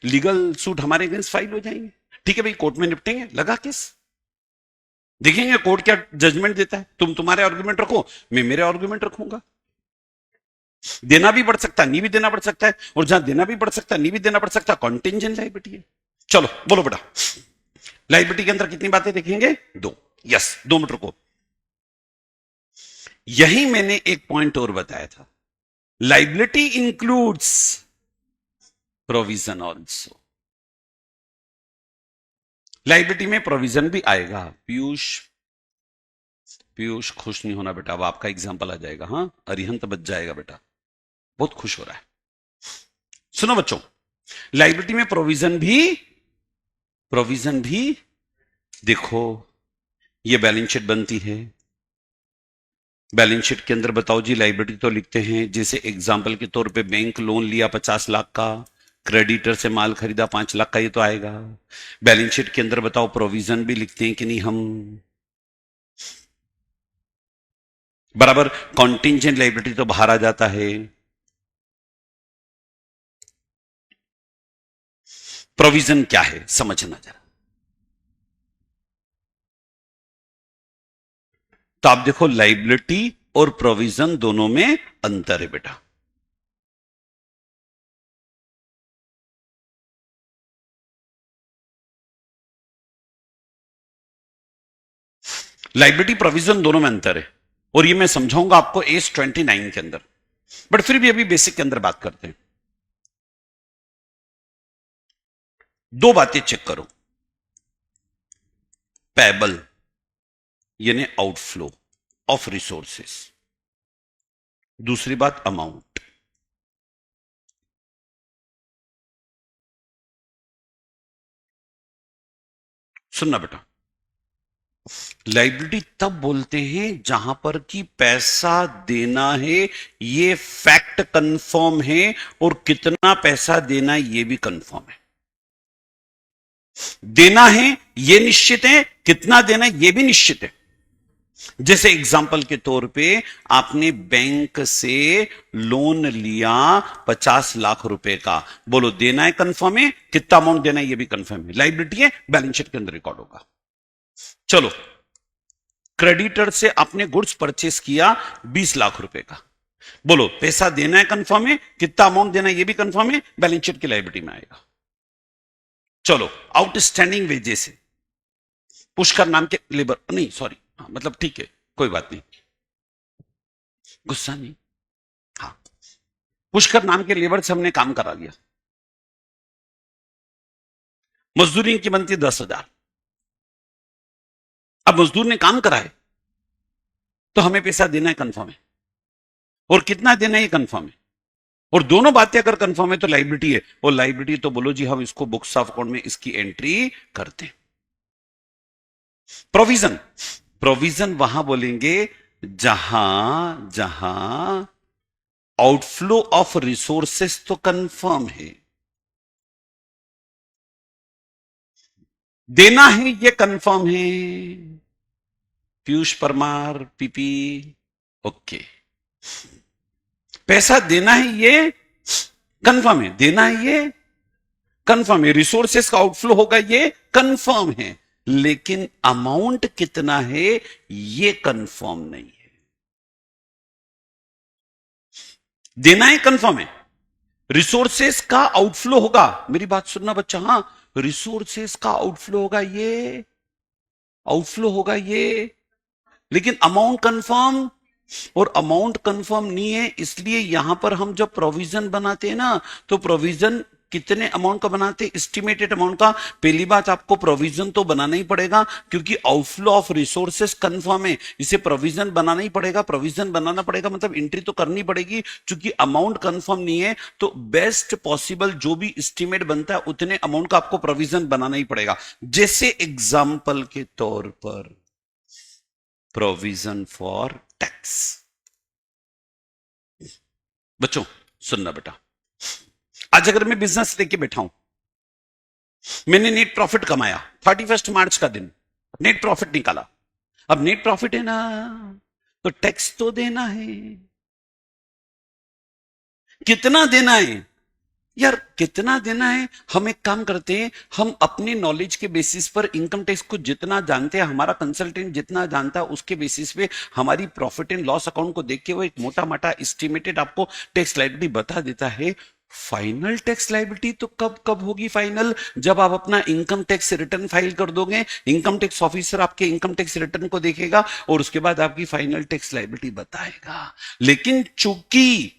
लीगल सूट हमारे अगेंस्ट फाइल हो जाएंगे। ठीक है भाई, कोर्ट में निपटेंगे, लगा केस, देखेंगे कोर्ट क्या जजमेंट देता है। तुम तुम्हारे आर्गुमेंट रखो, मैं मेरे आर्गुमेंट रखूंगा। देना भी पड़ सकता है, नहीं भी देना पड़ सकता है, और जहां देना भी पड़ सकता है, नहीं भी देना पड़ सकता, कॉन्टिंजेंट लायबिलिटी है। चलो बोलो बेटा, लायबिलिटी के अंदर कितनी बातें देखेंगे? दो। यस, 2 मिनट रुको। यही मैंने एक पॉइंट और बताया था, liability includes provision also. Liability में प्रोविजन भी आएगा। पीयूष, पीयूष खुश नहीं होना बेटा, अब आपका एग्जाम्पल आ जाएगा। हाँ, अरिहंत बच जाएगा बेटा, बहुत खुश हो रहा है। सुनो बच्चों, लायबिलिटी में प्रोविजन भी देखो, ये बैलेंस शीट बनती है। बैलेंस शीट के अंदर बताओ जी, लायबिलिटी तो लिखते हैं, जैसे एग्जांपल के तौर पे बैंक लोन लिया 50 लाख का, क्रेडिटर से माल खरीदा 5 लाख का, ये तो आएगा। बैलेंस शीट के अंदर बताओ प्रोविजन भी लिखते हैं कि नहीं हम? बराबर। कॉन्टिंजेंट लायबिलिटी तो बाहर आ जाता है। प्रोविजन क्या है समझना जरा। तो आप देखो, लायबिलिटी और प्रोविजन दोनों में अंतर है बेटा। लाइबिलिटी प्रोविजन दोनों में अंतर है, और ये मैं समझाऊंगा आपको एस 29 के अंदर, बट फिर भी अभी बेसिक के अंदर बात करते हैं। दो बातें चेक करो, पेबल यानी आउटफ्लो ऑफ रिसोर्सेस, दूसरी बात अमाउंट। सुनना बेटा, लाइबिलिटी तब बोलते हैं जहां पर कि पैसा देना है ये फैक्ट कंफर्म है, और कितना पैसा देना है ये भी कंफर्म है। देना है ये निश्चित है, कितना देना है ये भी निश्चित है। जैसे एग्जाम्पल के तौर पे आपने बैंक से लोन लिया 50 लाख रुपए का, बोलो देना है कंफर्म है, कितना अमाउंट देना है ये भी कंफर्म है, लाइबिलिटी है, बैलेंस शीट के अंदर रिकॉर्ड होगा। चलो, क्रेडिटर से आपने गुड्स परचेस किया 20 लाख रुपए का, बोलो पैसा देना है कंफर्म है, कितना अमाउंट देना है ये भी कंफर्म है, बैलेंस शीट की लायबिलिटी में आएगा। चलो, आउटस्टैंडिंग वेजेस है, पुष्कर नाम के लेबर, नहीं सॉरी, मतलब ठीक है कोई बात नहीं, गुस्सा नहीं, हाँ, पुष्कर नाम के लेबर से हमने काम करा लिया, मजदूरी की बनती 10,000। अब मजदूर ने काम करा है तो हमें पैसा देना है कंफर्म है, और कितना देना है ये कंफर्म है, और दोनों बातें अगर कंफर्म है तो लाइबिलिटी है, और लाइबिलिटी तो बोलो जी हम इसको बुक्स ऑफ अकाउंट में इसकी एंट्री करते हैं। प्रोविजन, प्रोविजन वहां बोलेंगे जहां जहां आउटफ्लो ऑफ रिसोर्सेस तो कंफर्म है, देना है ये कंफर्म है। पीयूष परमार पीपी, ओके, पैसा देना है ये कंफर्म है, देना है ये कंफर्म है, रिसोर्सेस का आउटफ्लो होगा ये कंफर्म है, लेकिन अमाउंट कितना है ये कंफर्म नहीं है। देना है कंफर्म है, रिसोर्सेस का आउटफ्लो होगा, मेरी बात सुनना बच्चा, हां, रिसोर्सेस का आउटफ्लो होगा ये, आउटफ्लो होगा ये, लेकिन अमाउंट कंफर्म, और अमाउंट कंफर्म नहीं है, इसलिए यहां पर हम जब प्रोविजन बनाते हैं ना, तो प्रोविजन कितने अमाउंट का बनाते हैं, एस्टिमेटेड अमाउंट का। पहली बात, आपको प्रोविजन तो बनाना ही पड़ेगा क्योंकि आउटफ्लो ऑफ रिसोर्सेस कंफर्म है, इसे प्रोविजन बनाना ही पड़ेगा, प्रोविजन बनाना पड़ेगा मतलब एंट्री तो करनी पड़ेगी, क्योंकि अमाउंट कंफर्म नहीं है तो बेस्ट पॉसिबल जो भी एस्टिमेट बनता है उतने अमाउंट का आपको प्रोविजन बनाना ही पड़ेगा। जैसे एग्जाम्पल के तौर पर प्रोविजन फॉर टैक्स। बच्चों सुनना बेटा, आज अगर मैं बिजनेस लेके बैठा हूं, मैंने नेट प्रॉफिट कमाया 31 मार्च का दिन, नेट प्रॉफिट निकाला, अब नेट प्रॉफिट है ना तो टैक्स तो देना है, कितना देना है यार, कितना देना है। हम एक काम करते हैं, हम अपनी नॉलेज के बेसिस पर इनकम टैक्स को जितना जानते हैं, हमारा कंसल्टेंट जितना जानता है उसके बेसिस पे हमारी प्रॉफिट एंड लॉस अकाउंट को देख के वो एक मोटा मोटा एस्टिमेटेड आपको टैक्स लायबिलिटी बता देता है। फाइनल टैक्स लायबिलिटी तो कब कब होगी फाइनल, जब आप अपना इनकम टैक्स रिटर्न फाइल कर दोगे, इनकम टैक्स ऑफिसर आपके इनकम टैक्स रिटर्न को देखेगा और उसके बाद आपकी फाइनल टैक्स लायबिलिटी बताएगा। लेकिन चूंकि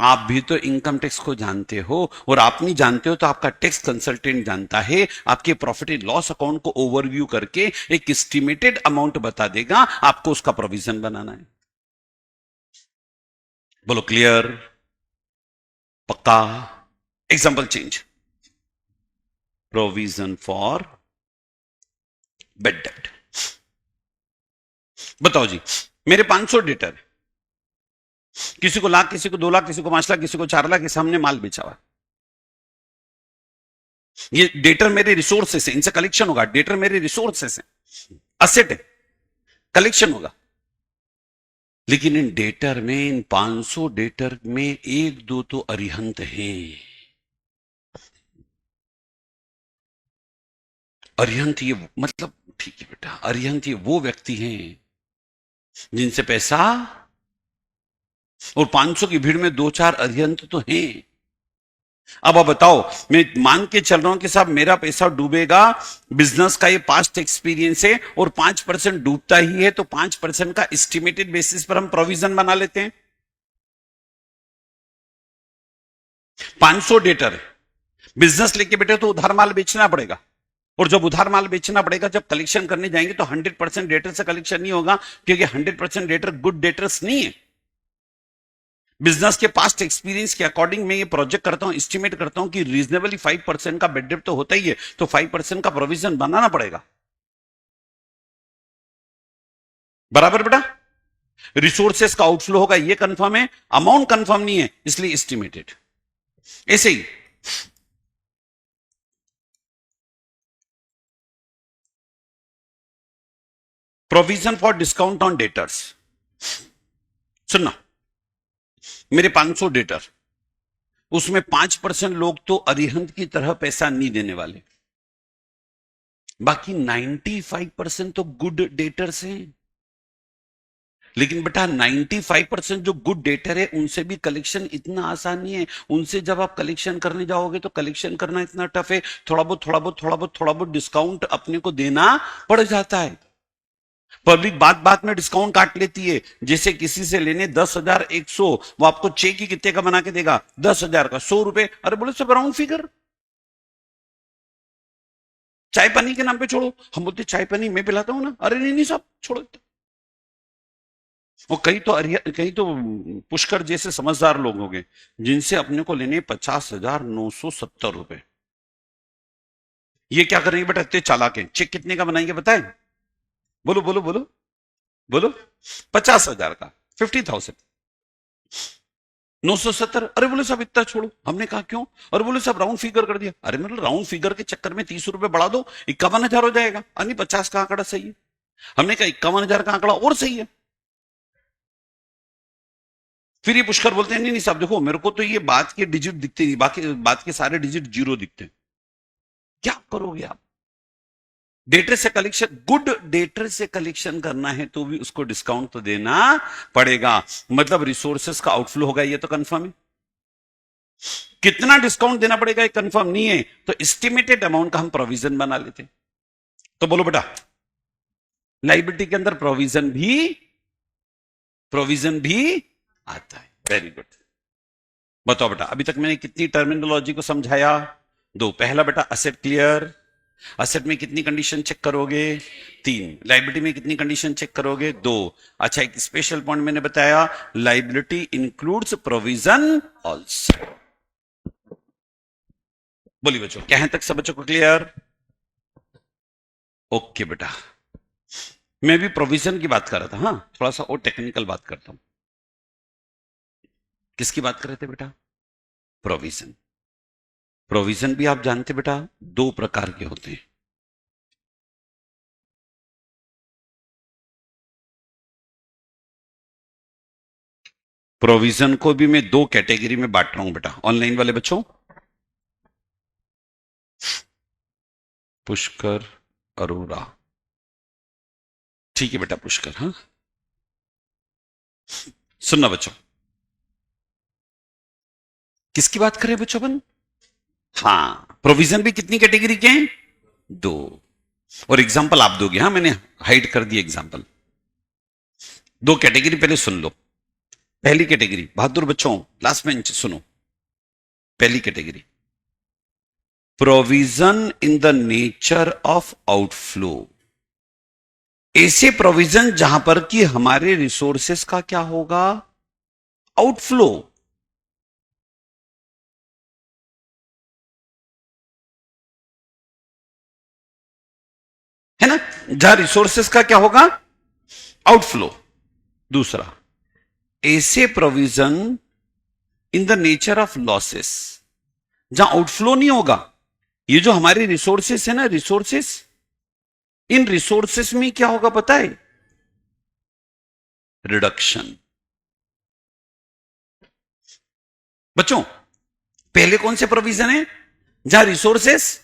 आप भी तो इनकम टैक्स को जानते हो, और आप नहीं जानते हो तो आपका टैक्स कंसल्टेंट जानता है, आपके प्रॉफिट एंड लॉस अकाउंट को ओवरव्यू करके एक एस्टिमेटेड अमाउंट बता देगा, आपको उसका प्रोविजन बनाना है। बोलो क्लियर, पक्का। Example change, provision for bed date. बताओ जी, मेरे 500 डेटर, किसी को लाख, किसी को 2 लाख, किसी को 5 लाख, किसी को 4 लाख के सामने माल बेचा हुआ, ये डेटर मेरे रिसोर्सेस है, इनसे कलेक्शन होगा, डेटर मेरे रिसोर्सेस है, असेट है, कलेक्शन होगा। लेकिन इन डेटर में, इन 500 डेटर में एक दो तो अरिहंत हैं। अरिहंत ये मतलब, ठीक है बेटा, अरिहंत ये वो व्यक्ति हैं जिनसे पैसा और 500 की भीड़ में दो चार अरिहंत तो हैं। अब आप बताओ, मैं मान के चल रहा हूं कि साहब मेरा पैसा डूबेगा, बिजनेस का ये पास्ट एक्सपीरियंस है, और 5% डूबता ही है, तो 5% का एस्टिमेटेड बेसिस पर हम प्रोविजन बना लेते हैं। 500 डेटर बिजनेस लेके बैठे तो उधार माल बेचना पड़ेगा, और जब उधार माल बेचना पड़ेगा, जब कलेक्शन करने जाएंगे तो 100% डेटर से कलेक्शन नहीं होगा, क्योंकि 100% डेटर गुड डेटर्स नहीं है। बिजनेस के पास्ट एक्सपीरियंस के अकॉर्डिंग मैं ये प्रोजेक्ट करता हूं, एस्टिमेट करता हूं कि रीजनेबली 5% का बेड डेप्ट तो होता ही है, तो 5% का प्रोविजन बनाना पड़ेगा। बराबर बेटा? रिसोर्सेस का आउटफ्लो होगा ये कंफर्म है, अमाउंट कंफर्म नहीं है, इसलिए एस्टिमेटेड। ऐसे ही provision for discount on debtors. सुनना, मेरे 500 डेटर, उसमें 5% लोग तो अरिहंत की तरह पैसा नहीं देने वाले, बाकी 95% तो गुड डेटर्स हैं। लेकिन बेटा 95% जो गुड डेटर है उनसे भी कलेक्शन इतना आसान नहीं है। उनसे जब आप कलेक्शन करने जाओगे तो कलेक्शन करना इतना टफ है, थोड़ा बहुत डिस्काउंट अपने को देना पड़ जाता है। पब्लिक बात बात में डिस्काउंट काट लेती है। जैसे किसी से लेने 10,100, वो आपको चेक ही कितने का बना के देगा? 10,000 का, 100 रुपए। अरे बोले सब राउंड फिगर, चाय पानी के नाम पे छोड़ो। हम बोलते चाय पानी मैं पिलाता हूं ना, अरे नहीं नहीं साहब छोड़ो। और कई तो पुष्कर जैसे समझदार लोग होंगे जिनसे अपने को लेने 50,970 रुपए। ये क्या करेंगे बेटा? इतने चालाक है। चेक कितने का बनाएंगे बताएं? बोलो बोलो बोलो बोलो। 50,000 का, 50,000, 970। अरे बोले साहब इतना छोड़ो। हमने कहा क्यों? और बोले साहब राउंड फिगर कर दिया। अरे मतलब राउंड फिगर के चक्कर में 30 रुपए बढ़ा दो, 51,000 हो जाएगा। नहीं 50 का आंकड़ा सही है। हमने कहा 51,000 का आंकड़ा और सही है। फिर ये पुष्कर बोलते हैं नहीं नहीं साहब देखो, मेरे को तो ये बात के डिजिट दिखते नहीं, बाकी बात के सारे डिजिट जीरो दिखते हैं। क्या करोगे आप? डेटर से कलेक्शन, गुड डेटर से कलेक्शन करना है तो भी उसको डिस्काउंट तो देना पड़ेगा, मतलब रिसोर्सेस का आउटफ्लो होगा, ये तो कंफर्म है। कितना डिस्काउंट देना पड़ेगा ये कंफर्म नहीं है, तो एस्टिमेटेड अमाउंट का हम प्रोविजन बना लेते हैं। तो बोलो बेटा, लाइबिलिटी के अंदर प्रोविजन भी आता है। Very good. बताओ बेटा, अभी तक मैंने कितनी टर्मिनोलॉजी को समझाया? दो। पहला बेटा असेट क्लियर, असेट में कितनी कंडीशन चेक करोगे? 3। लाइबिलिटी में कितनी कंडीशन चेक करोगे? 2। अच्छा, एक स्पेशल पॉइंट मैंने बताया, लाइबिलिटी इंक्लूड्स प्रोविजन ऑल्सो। बोलिए बच्चों, क्या है तक सब बच्चों को क्लियर? ओके बेटा, मैं भी प्रोविजन की बात कर रहा था। हाँ, थोड़ा सा और टेक्निकल बात करता हूं। किसकी बात कर रहे थे बेटा? प्रोविजन। प्रोविजन भी आप जानते बेटा 2 प्रकार के होते हैं। प्रोविजन को भी मैं 2 कैटेगरी में बांट रहा हूं बेटा। ऑनलाइन वाले बच्चों, पुष्कर अरोरा, ठीक है बेटा पुष्कर। हाँ, सुनना बच्चों, किसकी बात करें बच्चों अपन? हाँ, प्रोविजन भी कितनी कैटेगरी के हैं? 2। और एग्जाम्पल आप दोगे। हाँ, मैंने हाइड कर दिया एग्जाम्पल। 2 कैटेगरी पहले सुन लो। पहली कैटेगरी, बहादुर बच्चों लास्ट बेंच सुनो। पहली category, provision in the nature of outflow. ऐसे प्रोविजन जहां पर कि हमारे रिसोर्सेस का क्या होगा? आउटफ्लो। है ना? जहां रिसोर्सेस का क्या होगा? आउटफ्लो। दूसरा, ऐसे provision in the nature of losses, जहां आउटफ्लो नहीं होगा। ये जो हमारे रिसोर्सेस है ना, रिसोर्सेस, इन रिसोर्सेस में क्या होगा पता है? रिडक्शन। बच्चों, पहले कौन से प्रोविजन है? जहां रिसोर्सेस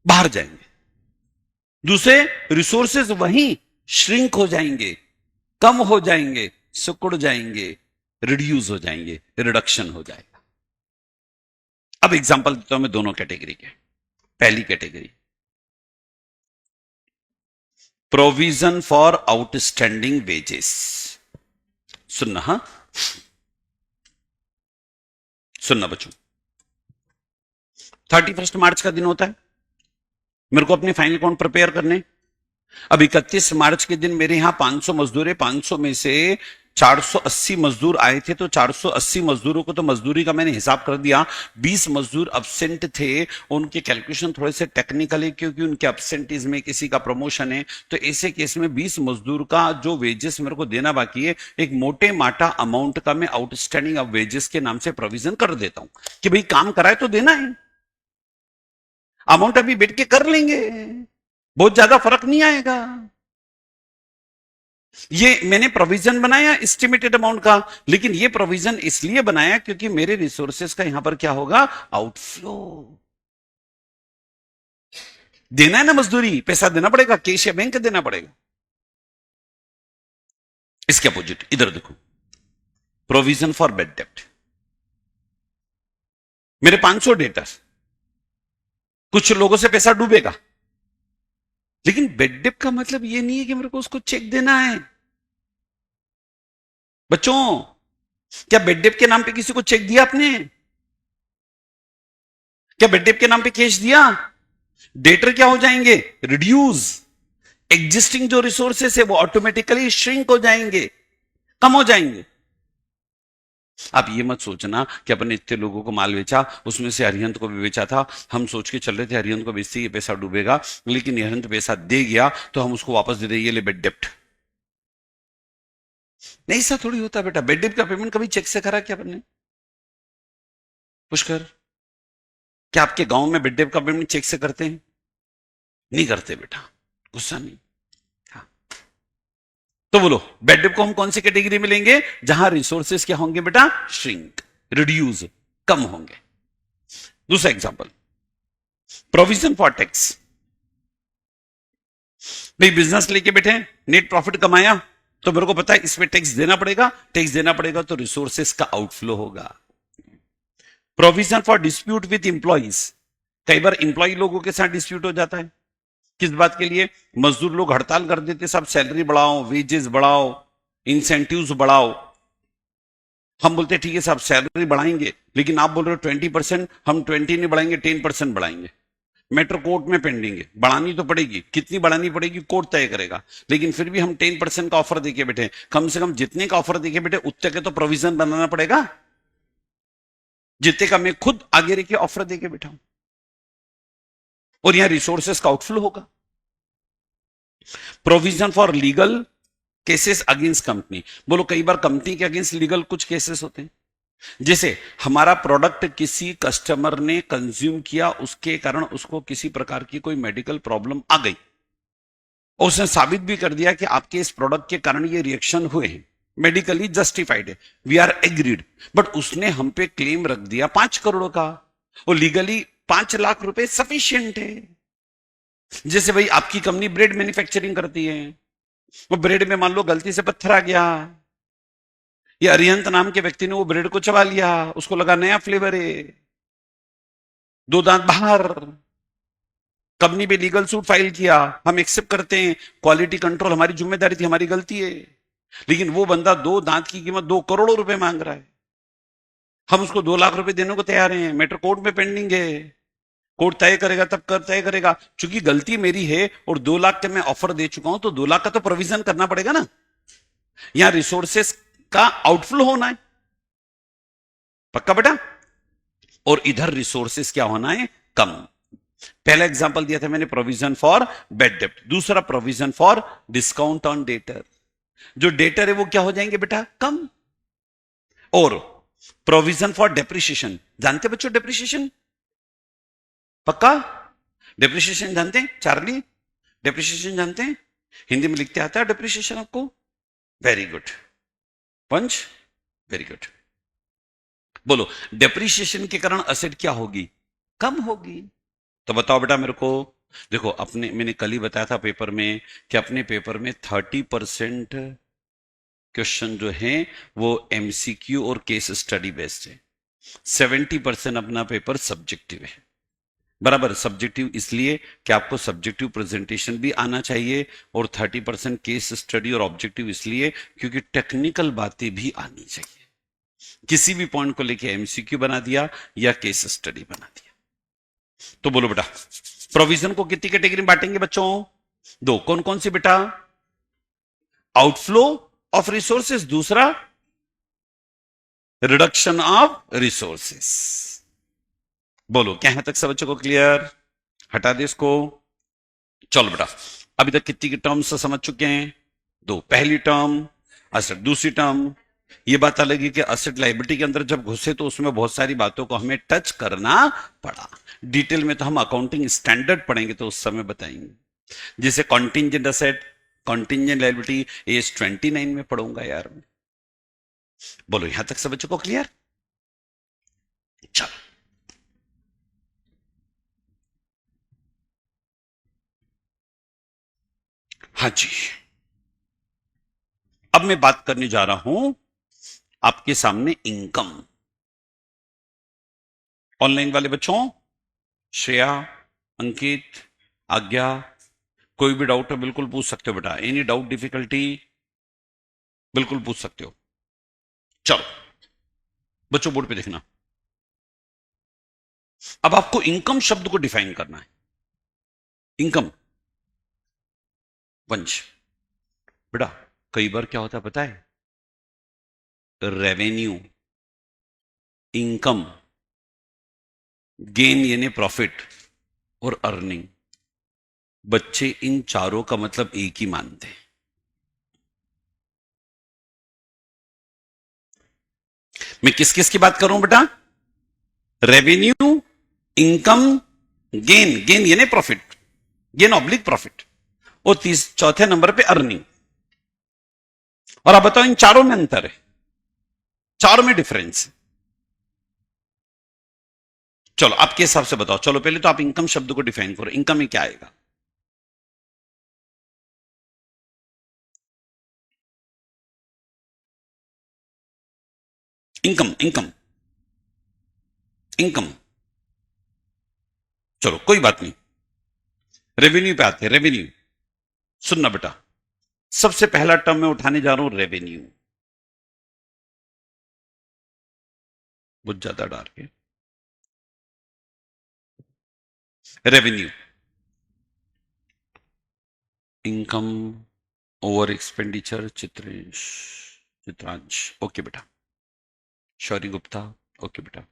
बाहर जाएंगे। दूसरे, रिसोर्सेस वहीं श्रिंक हो जाएंगे, कम हो जाएंगे, सिकुड़ जाएंगे। रिड्यूस हो जाएंगे, रिडक्शन हो जाएगा। अब एग्जांपल देता हूं मैं दोनों कैटेगरी के। पहली category, provision for outstanding wages. सुनना, हाँ सुनना बच्चों, 31 मार्च का दिन होता है, मेरे को अपने फाइनल अकाउंट प्रिपेयर करने। अब 31 मार्च के दिन मेरे यहां 500 मजदूर है, 500 में से 480 मजदूर आए थे, तो 480 मजदूरों को तो मजदूरी का मैंने हिसाब कर दिया। 20 मजदूर अब्सेंट थे, उनके कैलकुलेशन थोड़े से टेक्निकल है क्योंकि उनके अब्सेंटीज में किसी का प्रमोशन है, तो ऐसे केस में 20 मजदूर का जो वेजेस मेरे को देना बाकी है, एक मोटे माटा अमाउंट का मैं आउटस्टैंडिंग ऑफ वेजेस के नाम से प्रोविजन कर देता हूं कि भाई काम कराए तो देना है, अमाउंट अभी बैठ के कर लेंगे, बहुत ज्यादा फर्क नहीं आएगा। ये मैंने प्रोविजन बनाया एस्टिमेटेड अमाउंट का, लेकिन ये प्रोविजन इसलिए बनाया क्योंकि मेरे रिसोर्सेस का यहां पर क्या होगा, आउटफ्लो। देना है ना मजदूरी, पैसा देना पड़ेगा, कैश या बैंक देना पड़ेगा। इसके अपोजिट इधर देखो, प्रोविजन फॉर बेड डेप्ट। मेरे 500 डेटर्स, कुछ लोगों से पैसा डूबेगा, लेकिन बेड डेप्ट का मतलब ये नहीं है कि मेरे को उसको चेक देना है। बच्चों, क्या बेड डेप्ट के नाम पे किसी को चेक दिया आपने? क्या बेड डेप्ट के नाम पे कैश दिया? डेटर क्या हो जाएंगे, रिड्यूस। एग्जिस्टिंग जो रिसोर्सेस है वो ऑटोमेटिकली श्रिंक हो जाएंगे, कम हो जाएंगे। आप ये मत सोचना कि अपने इतने लोगों को माल बेचा, उसमें से अरिहंत को भी बेचा था, हम सोच के चल रहे थे अरिहंत को बेचते ये पैसा डूबेगा, लेकिन अरिहंत पैसा दे गया तो हम उसको वापस दे देंगे, ले बेड डेप्ट। नहीं, ऐसा थोड़ी होता बेटा। बेड डेप्ट का पेमेंट कभी चेक से करा क्या आपने? पुष्कर, क्या आपके गांव में बेड डेप्ट का पेमेंट चेक से करते हैं? नहीं करते बेटा, गुस्सा नहीं। हाँ, तो बोलो बेड डेप्ट को हम कौन सी कैटेगरी में लेंगे? जहां रिसोर्सेस क्या होंगे बेटा, श्रिंक, रिड्यूस, कम होंगे। दूसरा एग्जांपल, प्रोविजन फॉर टैक्स। भाई बिजनेस लेके बैठे, नेट प्रॉफिट कमाया, तो मेरे को पता है इसमें टैक्स देना पड़ेगा, टैक्स देना पड़ेगा तो रिसोर्सेस का आउटफ्लो होगा। Provision for dispute with employees. कई बार इंप्लॉय लोगों के साथ डिस्प्यूट हो जाता है, किस बात के लिए? मजदूर लोग हड़ताल कर देते, सब सैलरी बढ़ाओ, वेजेस बढ़ाओ, इंसेंटिव्स बढ़ाओ। हम बोलते ठीक है साहब सैलरी बढ़ाएंगे, लेकिन आप बोल रहे हो 20%, हम 20 नहीं बढ़ाएंगे, 10% बढ़ाएंगे। मैटर कोर्ट में पेंडिंग है, बढ़ानी तो पड़ेगी, कितनी बढ़ानी पड़ेगी कोर्ट तय करेगा, लेकिन फिर भी हम 10% का ऑफर देके बैठे। कम से कम जितने का ऑफर देके बैठे उतने के तो प्रोविजन बनाना पड़ेगा, जितने का मैं खुद आगे रखे ऑफर देके बैठा हूं, और यहां रिसोर्सेस का आउटफ्लो होगा। Provision for legal cases against company. बोलो कई बार कंपनी के अगेंस्ट लीगल कुछ केसेस होते हैं, जैसे हमारा प्रोडक्ट किसी कस्टमर ने कंज्यूम किया, उसके कारण उसको किसी प्रकार की कोई मेडिकल प्रॉब्लम आ गई, और उसने साबित भी कर दिया कि आपके इस प्रोडक्ट के कारण ये रिएक्शन हुए हैं, मेडिकली जस्टिफाइड है, वी आर एग्रीड, बट उसने हम पे क्लेम रख दिया 5 करोड़ का, और लीगली 5 लाख रुपए सफिशियंट है। जैसे भाई आपकी कंपनी ब्रेड मैन्युफैक्चरिंग करती है, वो ब्रेड में मान लो गलती से पत्थर आ गया, या अरिहंत नाम के व्यक्ति ने वो ब्रेड को चबा लिया, उसको लगा नया फ्लेवर है, 2 दांत बाहर, कंपनी पे लीगल सूट फाइल किया, हम एक्सेप्ट करते हैं, क्वालिटी कंट्रोल हमारी जिम्मेदारी थी, हमारी गलती है, लेकिन वो बंदा 2 दांत की कीमत 2 करोड़ रुपए मांग रहा है, हम उसको 2 लाख रुपए देने को तैयार हैं, मैटर कोर्ट में पेंडिंग है, कोर्ट तय करेगा तब कर तय करेगा, चूंकि गलती मेरी है और 2 लाख के मैं ऑफर दे चुका हूं, तो 2 लाख का तो प्रोविजन करना पड़ेगा ना, यहां रिसोर्सेस का आउटफ्लो होना है, पक्का बेटा, और इधर रिसोर्सेस क्या होना है, कम। पहला एग्जांपल दिया था मैंने प्रोविजन फॉर बेड डेप्ट, दूसरा provision for discount on debtor. जो डेटर है वो क्या हो जाएंगे बेटा, कम। और प्रोविजन फॉर डेप्रिसिएशन, जानते बच्चों डेप्रिसिएशन, पक्का डेप्रिसिएशन जानते हैं? चार्ली डेप्रिसिएशन जानते हैं? हिंदी में लिखते आता है डेप्रिसिएशन आपको? वेरी गुड पंच, वेरी गुड। बोलो डेप्रिसिएशन के कारण असेट क्या होगी, कम होगी। तो बताओ बेटा मेरे को, देखो अपने मैंने कल ही बताया था पेपर में कि अपने पेपर में 30% क्वेश्चन जो है वो एमसीक्यू और केस स्टडी बेस्ड है। 70% अपना पेपर सब्जेक्टिव है। बराबर, सब्जेक्टिव इसलिए कि आपको सब्जेक्टिव प्रेजेंटेशन भी आना चाहिए, और 30% केस स्टडी और ऑब्जेक्टिव इसलिए क्योंकि टेक्निकल बातें भी आनी चाहिए। किसी भी पॉइंट को लेके एमसीक्यू बना दिया या केस स्टडी बना दिया। तो बोलो बेटा, प्रोविजन को कितनी कैटेगरी में बांटेंगे बच्चों? दो। कौन कौन सी बेटा? आउटफ्लो ऑफ रिसोर्सेस, दूसरा रिडक्शन ऑफ रिसोर्सेस। बोलो, क्या यहां तक सब बच्चों को क्लियर? हटा दे इसको। चलो बेटा, अभी तक कितनी की टर्म्स समझ चुके हैं? दो। पहली टर्म असेट, दूसरी टर्म ये बात अलग है कि असेट लाइबिलिटी के अंदर जब घुसे तो उसमें बहुत सारी बातों को हमें टच करना पड़ा। डिटेल में तो हम अकाउंटिंग स्टैंडर्ड पढ़ेंगे तो उस समय बताएंगे। जैसे contingent asset, contingent liability, as 29 में पढ़ूंगा यार मैं। बोलो, यहां तक सब बच्चों को क्लियर? चलो, हाँ जी, अब मैं बात करने जा रहा हूं आपके सामने इनकम। ऑनलाइन वाले बच्चों, श्रेया, अंकित, आज्ञा, कोई भी डाउट है बिल्कुल पूछ सकते हो बेटा। एनी डाउट, डिफिकल्टी, बिल्कुल पूछ सकते हो। चलो बच्चों, बोर्ड पे देखना। अब आपको इनकम शब्द को डिफाइन करना है। इनकम, वंश बेटा, कई बार क्या होता है पता है? रेवेन्यू, इनकम, गेन यानी प्रॉफिट, और अर्निंग, बच्चे इन चारों का मतलब एक ही मानते हैं। मैं किस किस की बात कर रहा हूं बेटा? रेवेन्यू, इनकम, गेन, गेन यानी प्रॉफिट, गेन ऑब्लिक प्रॉफिट, और चौथे नंबर पे अर्निंग। और आप बताओ, इन चारों में अंतर है, चारों में डिफरेंस है। चलो आपके हिसाब से बताओ। चलो पहले तो आप इनकम शब्द को डिफाइन करो। इनकम में क्या आएगा? Income, income, income. चलो कोई बात नहीं, रेवेन्यू पे आते हैं। रेवेन्यू, सुनना बेटा, सबसे पहला टर्म मैं उठाने जा रहा हूं रेवेन्यू। बहुत ज्यादा डार्क है। Revenue, income over expenditure, Chitransh, okay बेटा। शौरी गुप्ता, ओके बेटा।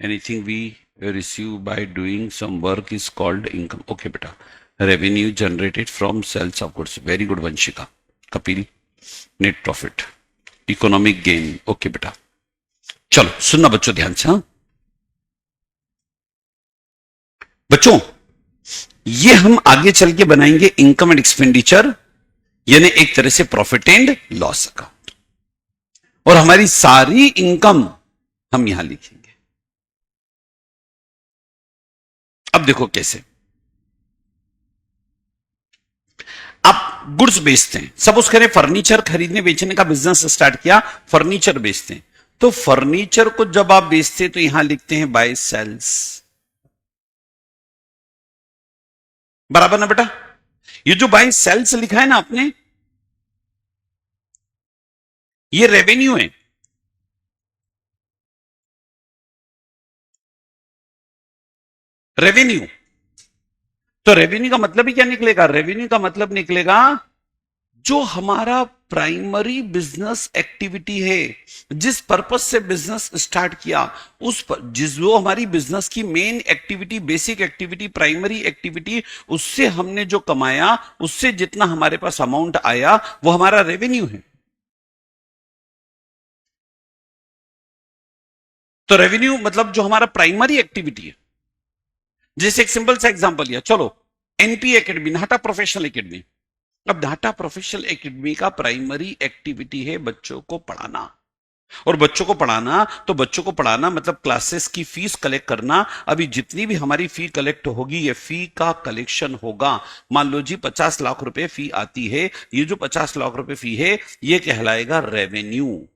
Anything we receive by doing some work is called income, okay बेटा। Revenue generated from sales of goods, very good Vanshika. Kapil, net profit, economic gain, okay बेटा। चलो सुनना बच्चों ध्यान से। हाँ बच्चों, ये हम आगे चल के बनाएंगे इनकम एंड एक्सपेंडिचर, यानी एक तरह से प्रॉफिट एंड लॉस अकाउंट, और हमारी सारी इनकम हम यहां लिखेंगे। अब देखो कैसे। आप गुड्स बेचते हैं, सपोज करें फर्नीचर खरीदने बेचने का बिजनेस स्टार्ट किया, फर्नीचर बेचते हैं। तो फर्नीचर को जब आप बेचते हैं तो यहां लिखते हैं बाय सेल्स, बराबर ना बेटा? ये जो बाय सेल्स लिखा है ना आपने, ये रेवेन्यू है। रेवेन्यू, तो रेवेन्यू का मतलब ही क्या निकलेगा? रेवेन्यू का मतलब निकलेगा जो हमारा प्राइमरी बिजनेस एक्टिविटी है, जिस पर्पस से बिजनेस स्टार्ट किया, उस पर जिस वो हमारी बिजनेस की main activity, basic activity, primary activity, उससे हमने जो कमाया, उससे जितना हमारे पास अमाउंट आया, वो हमारा रेवेन्यू है। तो रेवेन्यू मतलब जो हमारा प्राइमरी एक्टिविटी है। जैसे एक सिंपल सा एग्जांपल लिया, चलो एनपी एकेडमी, नाटा प्रोफेशनल एकेडमी। अब नाटा प्रोफेशनल एकेडमी का प्राइमरी एक्टिविटी है बच्चों को पढ़ाना। और बच्चों को पढ़ाना, तो बच्चों को पढ़ाना मतलब क्लासेस की फीस कलेक्ट करना। अभी जितनी भी हमारी फी कलेक्ट होगी, ये फी का कलेक्शन होगा। मान लो जी 50 लाख रुपए फी आती है, ये जो 50 लाख रुपए फी है ये कहलाएगा रेवेन्यू।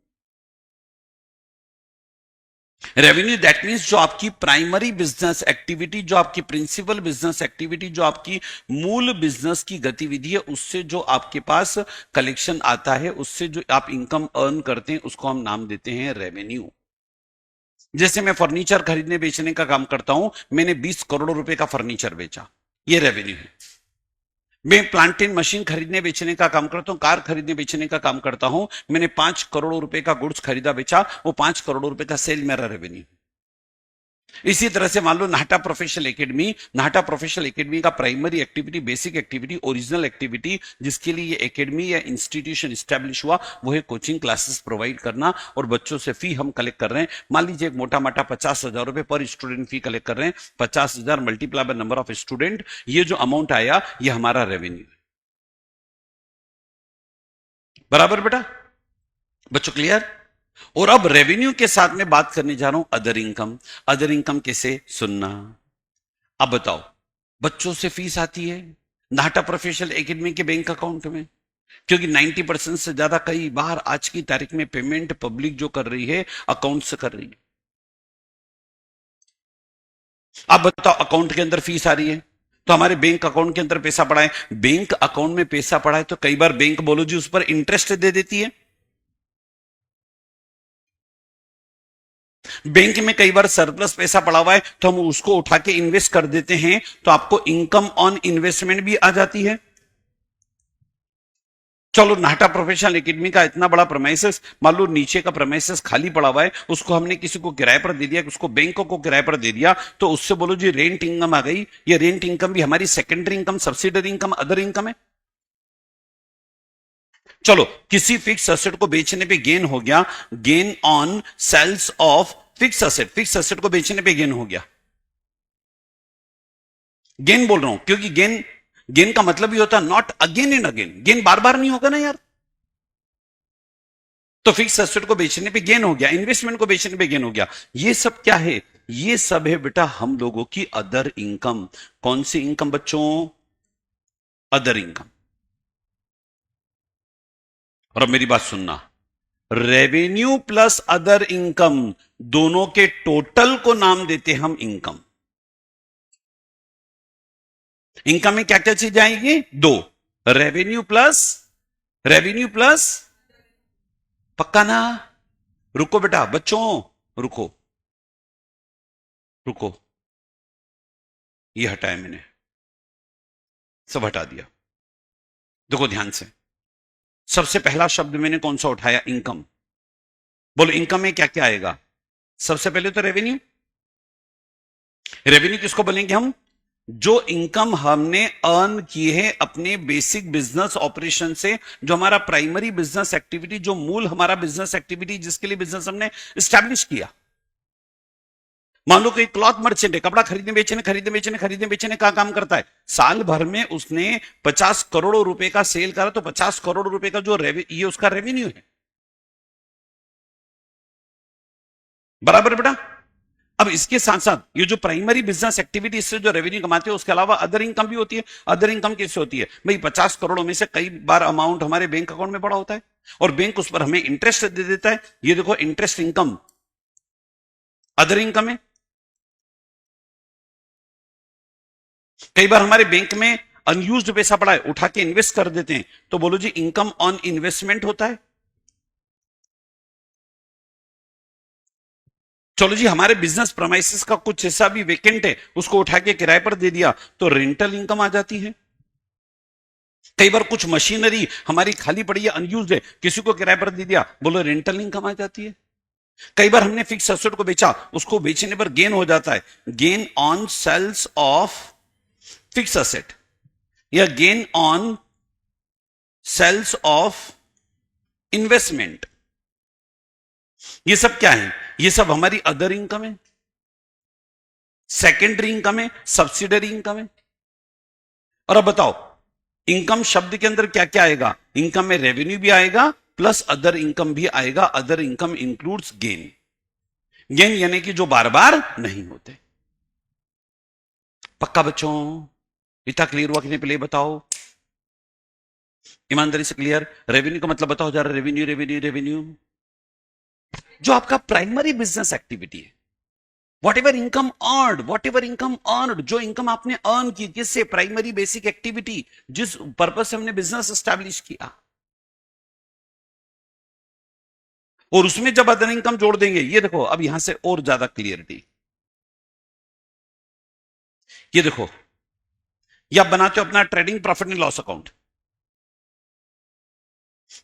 रेवेन्यू दैट मीन्स जो आपकी प्राइमरी बिजनेस एक्टिविटी, जो आपकी प्रिंसिपल बिजनेस एक्टिविटी, जो आपकी मूल बिजनेस की गतिविधि है, उससे जो आपके पास कलेक्शन आता है, उससे जो आप इनकम अर्न करते हैं, उसको हम नाम देते हैं रेवेन्यू। जैसे मैं फर्नीचर खरीदने बेचने का काम करता हूं, मैंने 20 करोड़ रुपए का फर्नीचर बेचा, ये रेवेन्यू है। मैं प्लांटिंग मशीन खरीदने बेचने का काम करता हूं, कार खरीदने बेचने का काम करता हूं, मैंने 5 करोड़ रुपए का गुड्स खरीदा बेचा, वो 5 करोड़ रुपए का सेल मेरा रेवेन्यू। इसी तरह से मान लो नाटा प्रोफेशनल एकेडमी, नाटा प्रोफेशनल एकेडमी का primary activity, basic activity, original activity, जिसके लिए ये एकेडमी या इंस्टीट्यूशन स्टैब्लिश हुआ, वो है कोचिंग क्लासेस प्रोवाइड करना, और बच्चों से फी हम कलेक्ट कर रहे हैं। मान लीजिए एक मोटा मोटा 50,000 रुपए पर स्टूडेंट फी कलेक्ट कर रहे हैं, 50,000 multiply by number of student, ये जो अमाउंट आया ये हमारा रेवेन्यू है। बराबर बेटा? बच्चों क्लियर? और अब रेवेन्यू के साथ में बात करने जा रहा हूं अदर इनकम। अदर इनकम कैसे सुनना, अब बताओ। बच्चों से फीस आती है नाटा प्रोफेशनल एकेडमी के बैंक अकाउंट में, क्योंकि 90% से ज्यादा कई बार आज की तारीख में पेमेंट पब्लिक जो कर रही है अकाउंट से कर रही है। अब बताओ अकाउंट के अंदर फीस आ रही है, तो हमारे बैंक अकाउंट के अंदर पैसा पड़ा है, बैंक अकाउंट में पैसा पड़ा है, तो कई बार बैंक बोलो जी उस पर इंटरेस्ट दे देती है। बैंक में कई बार सरप्लस पैसा पड़ा हुआ है, तो हम उसको उठा के इन्वेस्ट कर देते हैं, तो आपको इनकम ऑन इन्वेस्टमेंट भी आ जाती है। चलो नाटा प्रोफेशनल एकेडमी का इतना बड़ा प्रेमाइसेस, मान लो नीचे का प्रेमाइसेस खाली पड़ा हुआ है, उसको हमने किसी को किराए पर दे दिया, उसको बैंकों को किराए पर दे दिया, तो उससे बोलो जी रेंट इनकम आ गई। ये रेंट इनकम भी हमारी secondary income, subsidiary income, other income है। चलो किसी फिक्स असेट को बेचने पे गेन हो गया, gain on sales of fix asset, fix asset को बेचने पे गेन हो गया। गेन बोल रहा हूं क्योंकि गेन, गेन का मतलब ही होता है not again and again, gain बार बार नहीं होगा ना यार। तो फिक्स एसेट को बेचने पे गेन हो गया, इन्वेस्टमेंट को बेचने पे गेन हो गया। ये सब क्या है? ये सब है बेटा हम लोगों की अदर इनकम। कौन सी इनकम बच्चों? Other income. और अब मेरी बात सुनना, रेवेन्यू प्लस अदर इनकम दोनों के टोटल को नाम देते हम इनकम। इनकम में क्या क्या चीज आएगी? दो, रेवेन्यू प्लस, रेवेन्यू प्लस, पक्का ना? रुको बेटा बच्चों, रुको रुको, ये हटाया मैंने, सब हटा दिया। देखो ध्यान से, सबसे पहला शब्द मैंने कौन सा उठाया? इनकम। बोलो इनकम में क्या क्या आएगा? सबसे पहले तो रेवेन्यू। रेवेन्यू किसको बोलेंगे हम? जो इनकम हमने अर्न की है अपने बेसिक बिजनेस ऑपरेशन से, जो हमारा प्राइमरी बिजनेस एक्टिविटी, जो मूल हमारा बिजनेस एक्टिविटी, जिसके लिए बिजनेस हमने स्टैब्लिश किया। मान लो कोई क्लॉथ मर्चेंट है, कपड़ा खरीदने बेचने खरीदने बेचने खरीदने बेचने का काम करता है, साल भर में उसने 50 करोड़ रुपए का सेल करा, तो 50 करोड़ रुपए का जो ये उसका रेवेन्यू है। बराबर बेटा? अब इसके साथ साथ ये जो प्राइमरी बिजनेस एक्टिविटी, इससे जो रेवेन्यू कमाते हैं, उसके अलावा अदर इनकम भी होती है। अदर इनकम कैसे होती है भाई? 50 करोड़ में से कई बार अमाउंट हमारे बैंक अकाउंट में पड़ा होता है, और बैंक उस पर हमें इंटरेस्ट दे देता है। ये देखो इंटरेस्ट इनकम अदर इनकम है। कई बार हमारे बैंक में अनयूज्ड पैसा पड़ा है, उठा के इन्वेस्ट कर देते हैं, तो बोलो जी इनकम ऑन इन्वेस्टमेंट होता है। चलो जी हमारे बिजनेस प्रमाइसेस का कुछ हिस्सा भी वेकेंट है, उसको उठा के किराए पर दे दिया, तो रेंटल इनकम आ जाती है। कई बार कुछ मशीनरी हमारी खाली पड़ी है, अनयूज्ड है, किसी को किराए पर दे दिया, बोलो रेंटल इनकम आ जाती है। कई बार हमने फिक्स एसेट को बेचा, उसको बेचने पर गेन हो जाता है, gain on sales of fix asset, या gain on sales of investment. ये सब क्या है? ये सब हमारी अदर इनकम है, सेकेंडरी इनकम है, सब्सिडरी इनकम है। और अब बताओ इनकम शब्द के अंदर क्या क्या आएगा? इनकम में रेवेन्यू भी आएगा, प्लस अदर इनकम भी आएगा। Other income includes gain. Gain यानी कि जो बार बार नहीं होते। पक्का बच्चों? इतना क्लियर हुआ कि नहीं? पहले बताओ, ईमानदारी से क्लियर। रेवेन्यू का मतलब बताओ जरा। रेवेन्यू रेवेन्यू रेवेन्यू जो आपका प्राइमरी बिजनेस एक्टिविटी है। वॉट एवर इनकम अर्नड, जो इनकम आपने अर्न की, किससे? प्राइमरी बेसिक एक्टिविटी, जिस पर्पज से हमने बिजनेस एस्टैब्लिश किया। और उसमें जब अदर इनकम जोड़ देंगे, ये देखो अब यहां से और ज्यादा क्लियरिटी। ये देखो, ये आप बनाते हो अपना trading profit and loss account.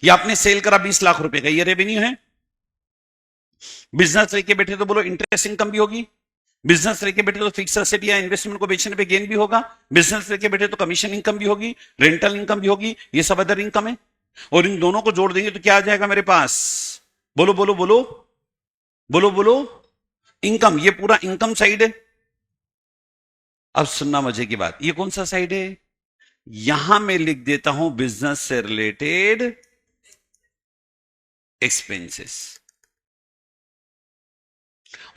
ये आपने सेल करा 20 लाख रुपए का, ये रेवेन्यू है। बिजनेस लेके बैठे तो बोलो इंटरेस्ट इनकम भी होगी। बिजनेस लेके बैठे तो फिक्स एसेट या इन्वेस्टमेंट को बेचने पे गेन भी होगा। बिजनेस लेके बैठे तो कमीशन इनकम भी होगी, रेंटल इनकम भी होगी। ये सब अदर इनकम है। और इन दोनों को जोड़ देंगे तो क्या आ जाएगा मेरे पास? बोलो बोलो बोलो बोलो बोलो। इनकम। ये पूरा इनकम साइड है। अब सुनना मजे की बात, ये कौन सा साइड है? यहां मैं लिख देता हूं बिजनेस से रिलेटेड एक्सपेंसेस।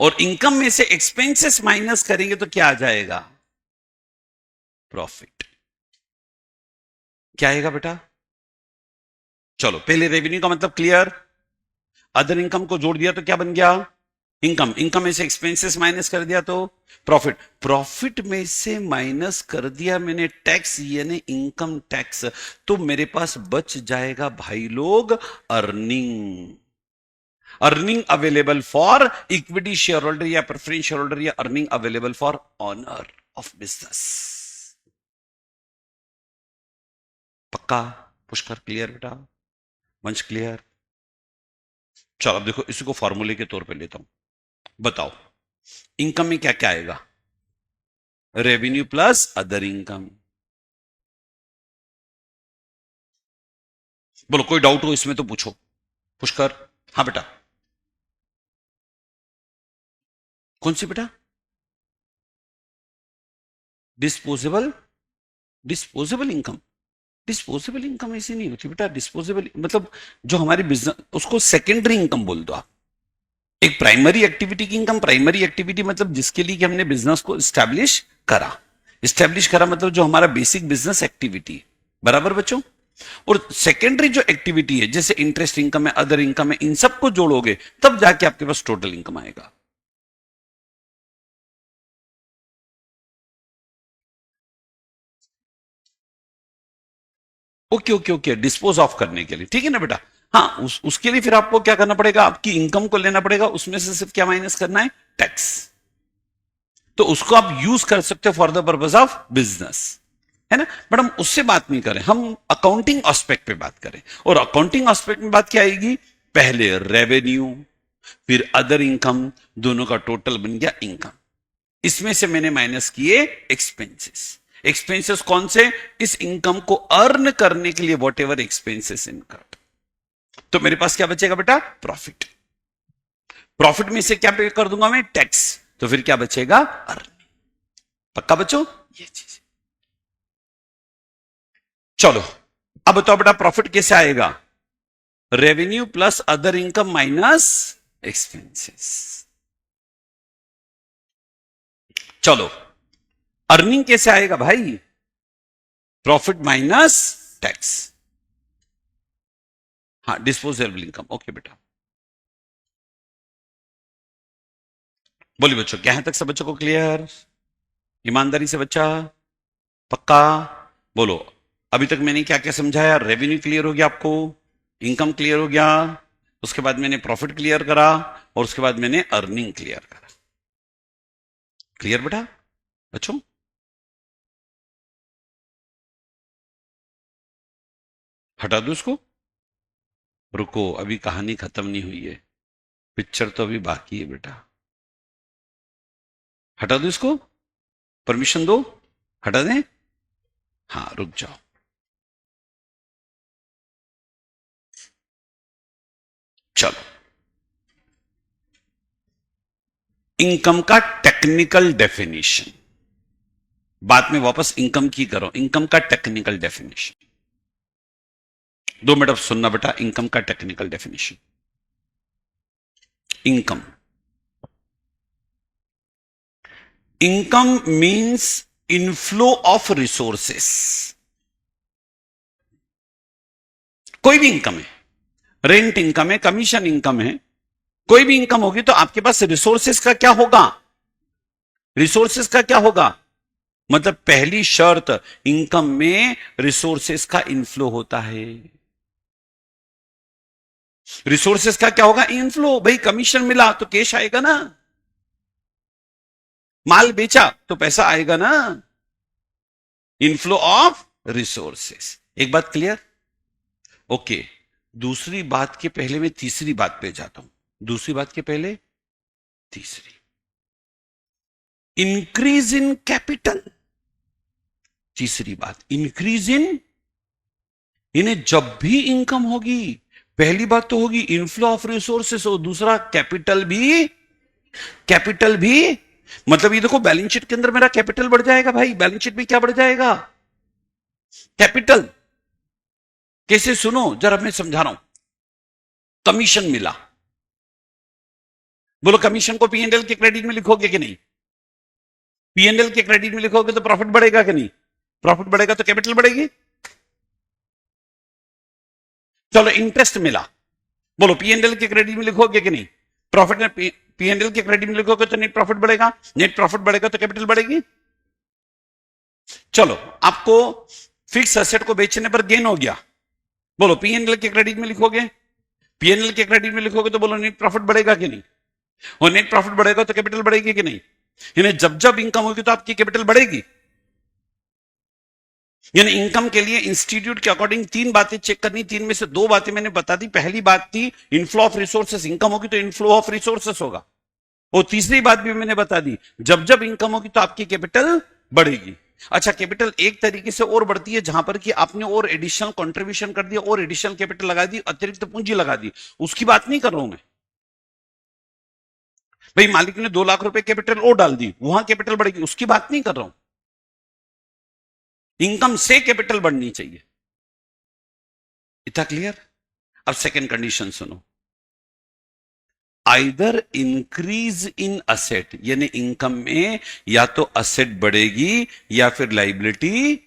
और इनकम में से एक्सपेंसेस माइनस करेंगे तो क्या आ जाएगा? प्रॉफिट। क्या आएगा बेटा? चलो पहले रेवेन्यू का मतलब क्लियर। अदर इनकम को जोड़ दिया तो क्या बन गया? इनकम। इनकम में से एक्सपेंसेस माइनस कर दिया तो प्रॉफिट। प्रॉफिट में से माइनस कर दिया मैंने टैक्स, यानी इनकम टैक्स। तो मेरे पास बच जाएगा भाई लोग earning. Earning available for equity share holder या प्रेफरेंस शेयर होल्डर, या earning available for owner of business. पक्का? पुष्कर क्लियर बेटा? वंश क्लियर? चलो अब देखो, इसी को फॉर्मूले के तौर पे लेता हूं। बताओ इनकम में क्या क्या आएगा? Revenue plus other income. बोलो कोई डाउट हो इसमें तो पूछो। पुष्कर? हाँ बेटा। कौन सी बेटा? Disposable. Disposable income. Disposable income ऐसी नहीं होती बेटा। डिस्पोजेबल मतलब जो हमारी बिजनेस, उसको सेकेंडरी इनकम बोल दो आप। एक प्राइमरी एक्टिविटी की इनकम। प्राइमरी एक्टिविटी मतलब जिसके लिए कि हमने बिजनेस को स्टैब्लिश करा। स्टैब्लिश करा मतलब जो हमारा बेसिक बिजनेस एक्टिविटी। बराबर बच्चों? और सेकेंडरी जो एक्टिविटी है, जैसे इंटरेस्ट इनकम है, अदर इनकम है, इन सबको जोड़ोगे तब जाके आपके पास टोटल इनकम आएगा। Okay okay okay, dispose of करने के लिए, ठीक है ना बेटा? हाँ, उसके लिए फिर आपको क्या करना पड़ेगा? आपकी इनकम को लेना पड़ेगा, उसमें से सिर्फ क्या माइनस करना है? टैक्स। तो उसको आप यूज कर सकते हो for the purpose of business, है ना? बट हम उससे बात नहीं करें, हम अकाउंटिंग एस्पेक्ट पे बात करें। और अकाउंटिंग एस्पेक्ट में बात क्या आएगी? पहले रेवेन्यू, फिर अदर इनकम, दोनों का टोटल बन गया इनकम। इसमें से मैंने माइनस किए एक्सपेंसेस। एक्सपेंसेस कौन से? इस इनकम को अर्न करने के लिए वॉट एवर एक्सपेंसेस इनकम। तो मेरे पास क्या बचेगा बेटा? प्रॉफिट। प्रॉफिट में से क्या पे कर दूंगा मैं? टैक्स। तो फिर क्या बचेगा? अर्निंग। पक्का बच्चों? ये चीज। चलो अब बताओ बेटा, प्रॉफिट कैसे आएगा? Revenue plus other income minus expenses. चलो अर्निंग कैसे आएगा भाई? Profit minus tax. हाँ, डिस्पोजेबल इनकम। ओके बेटा, बोलिए बच्चों, क्या है तक सब बच्चों को क्लियर? ईमानदारी से बच्चा? पक्का? बोलो अभी तक मैंने क्या क्या समझाया? रेवेन्यू क्लियर हो गया आपको, इनकम क्लियर हो गया, उसके बाद मैंने प्रॉफिट क्लियर करा, और उसके बाद मैंने अर्निंग क्लियर करा। क्लियर बेटा बच्चों? हटा दो इसको। रुको, अभी कहानी खत्म नहीं हुई है, पिक्चर तो अभी बाकी है बेटा। हटा दो इसको, परमिशन दो, हटा दें? हाँ, रुक जाओ। चलो, इनकम का टेक्निकल डेफिनेशन। बात में वापस इनकम की करो। इनकम का टेक्निकल डेफिनेशन 2 मिनट सुनना बेटा इनकम का technical definition. Income, income means inflow of resources. कोई भी इनकम है, रेंट इनकम है, कमीशन इनकम है, कोई भी इनकम होगी तो आपके पास रिसोर्सेस का क्या होगा? रिसोर्सेस का क्या होगा? मतलब पहली शर्त, इनकम में रिसोर्सेस का इनफ्लो होता है। रिसोर्सेस का क्या होगा? इनफ्लो। भाई कमीशन मिला तो कैश आएगा ना, माल बेचा तो पैसा आएगा ना, इनफ्लो ऑफ रिसोर्सेस। एक बात क्लियर? ओके। दूसरी बात के पहले मैं तीसरी बात पे जाता हूं। दूसरी बात के पहले तीसरी, इंक्रीज इन कैपिटल। तीसरी बात, इंक्रीज इन, इन्हें जब भी इनकम होगी, पहली बात तो होगी इनफ्लो ऑफ रिसोर्सेस और दूसरा कैपिटल भी। कैपिटल भी मतलब ये देखो बैलेंस शीट के अंदर मेरा कैपिटल बढ़ जाएगा भाई, बैलेंस शीट में क्या बढ़ जाएगा? कैपिटल। कैसे? सुनो जरा मैं समझा रहा हूं। कमीशन मिला, बोलो कमीशन को पीएनएल के क्रेडिट में लिखोगे कि नहीं? पीएनएल के क्रेडिट में लिखोगे तो प्रॉफिट बढ़ेगा कि नहीं? प्रॉफिट बढ़ेगा तो कैपिटल बढ़ेगी। चलो इंटरेस्ट मिला, बोलो पीएनएल के क्रेडिट में लिखोगे कि नहीं? प्रॉफिट में पीएनएल के क्रेडिट में लिखोगे तो नेट प्रॉफिट बढ़ेगा, नेट प्रॉफिट बढ़ेगा तो कैपिटल बढ़ेगी। चलो आपको फिक्स एसेट को बेचने पर गेन हो गया, बोलो पीएनएल के क्रेडिट में लिखोगे, पीएनएल के क्रेडिट में लिखोगे तो बोलो नेट प्रॉफिट बढ़ेगा कि नहीं? और नेट प्रॉफिट बढ़ेगा तो कैपिटल बढ़ेगी कि नहीं? यानी जब जब इनकम होगी तो आपकी कैपिटल बढ़ेगी। यानी इनकम के लिए इंस्टीट्यूट के अकॉर्डिंग 3 बातें चेक करनी, 3 में से 2 बातें मैंने बता दी। पहली बात थी इनफ्लो ऑफ रिसोर्सेस, इनकम होगी तो इनफ्लो ऑफ रिसोर्सेस होगा। और तीसरी बात भी मैंने बता दी, जब जब इनकम होगी तो आपकी कैपिटल बढ़ेगी। अच्छा, कैपिटल एक तरीके से और बढ़ती है जहां पर कि आपने और एडिशनल कंट्रीब्यूशन कर दिया और एडिशनल कैपिटल लगा दी, अतिरिक्त पूंजी लगा दी, उसकी बात नहीं कर रहा हूं मैं। भाई मालिक ने 2 लाख रुपए कैपिटल और डाल दी, वहां कैपिटल बढ़ेगी, उसकी बात नहीं कर रहा हूं। इनकम से कैपिटल बढ़नी चाहिए। इतना क्लियर? अब सेकंड कंडीशन सुनो, आइदर इंक्रीज इन असेट, यानी इनकम में या तो असेट बढ़ेगी या फिर लाइबिलिटी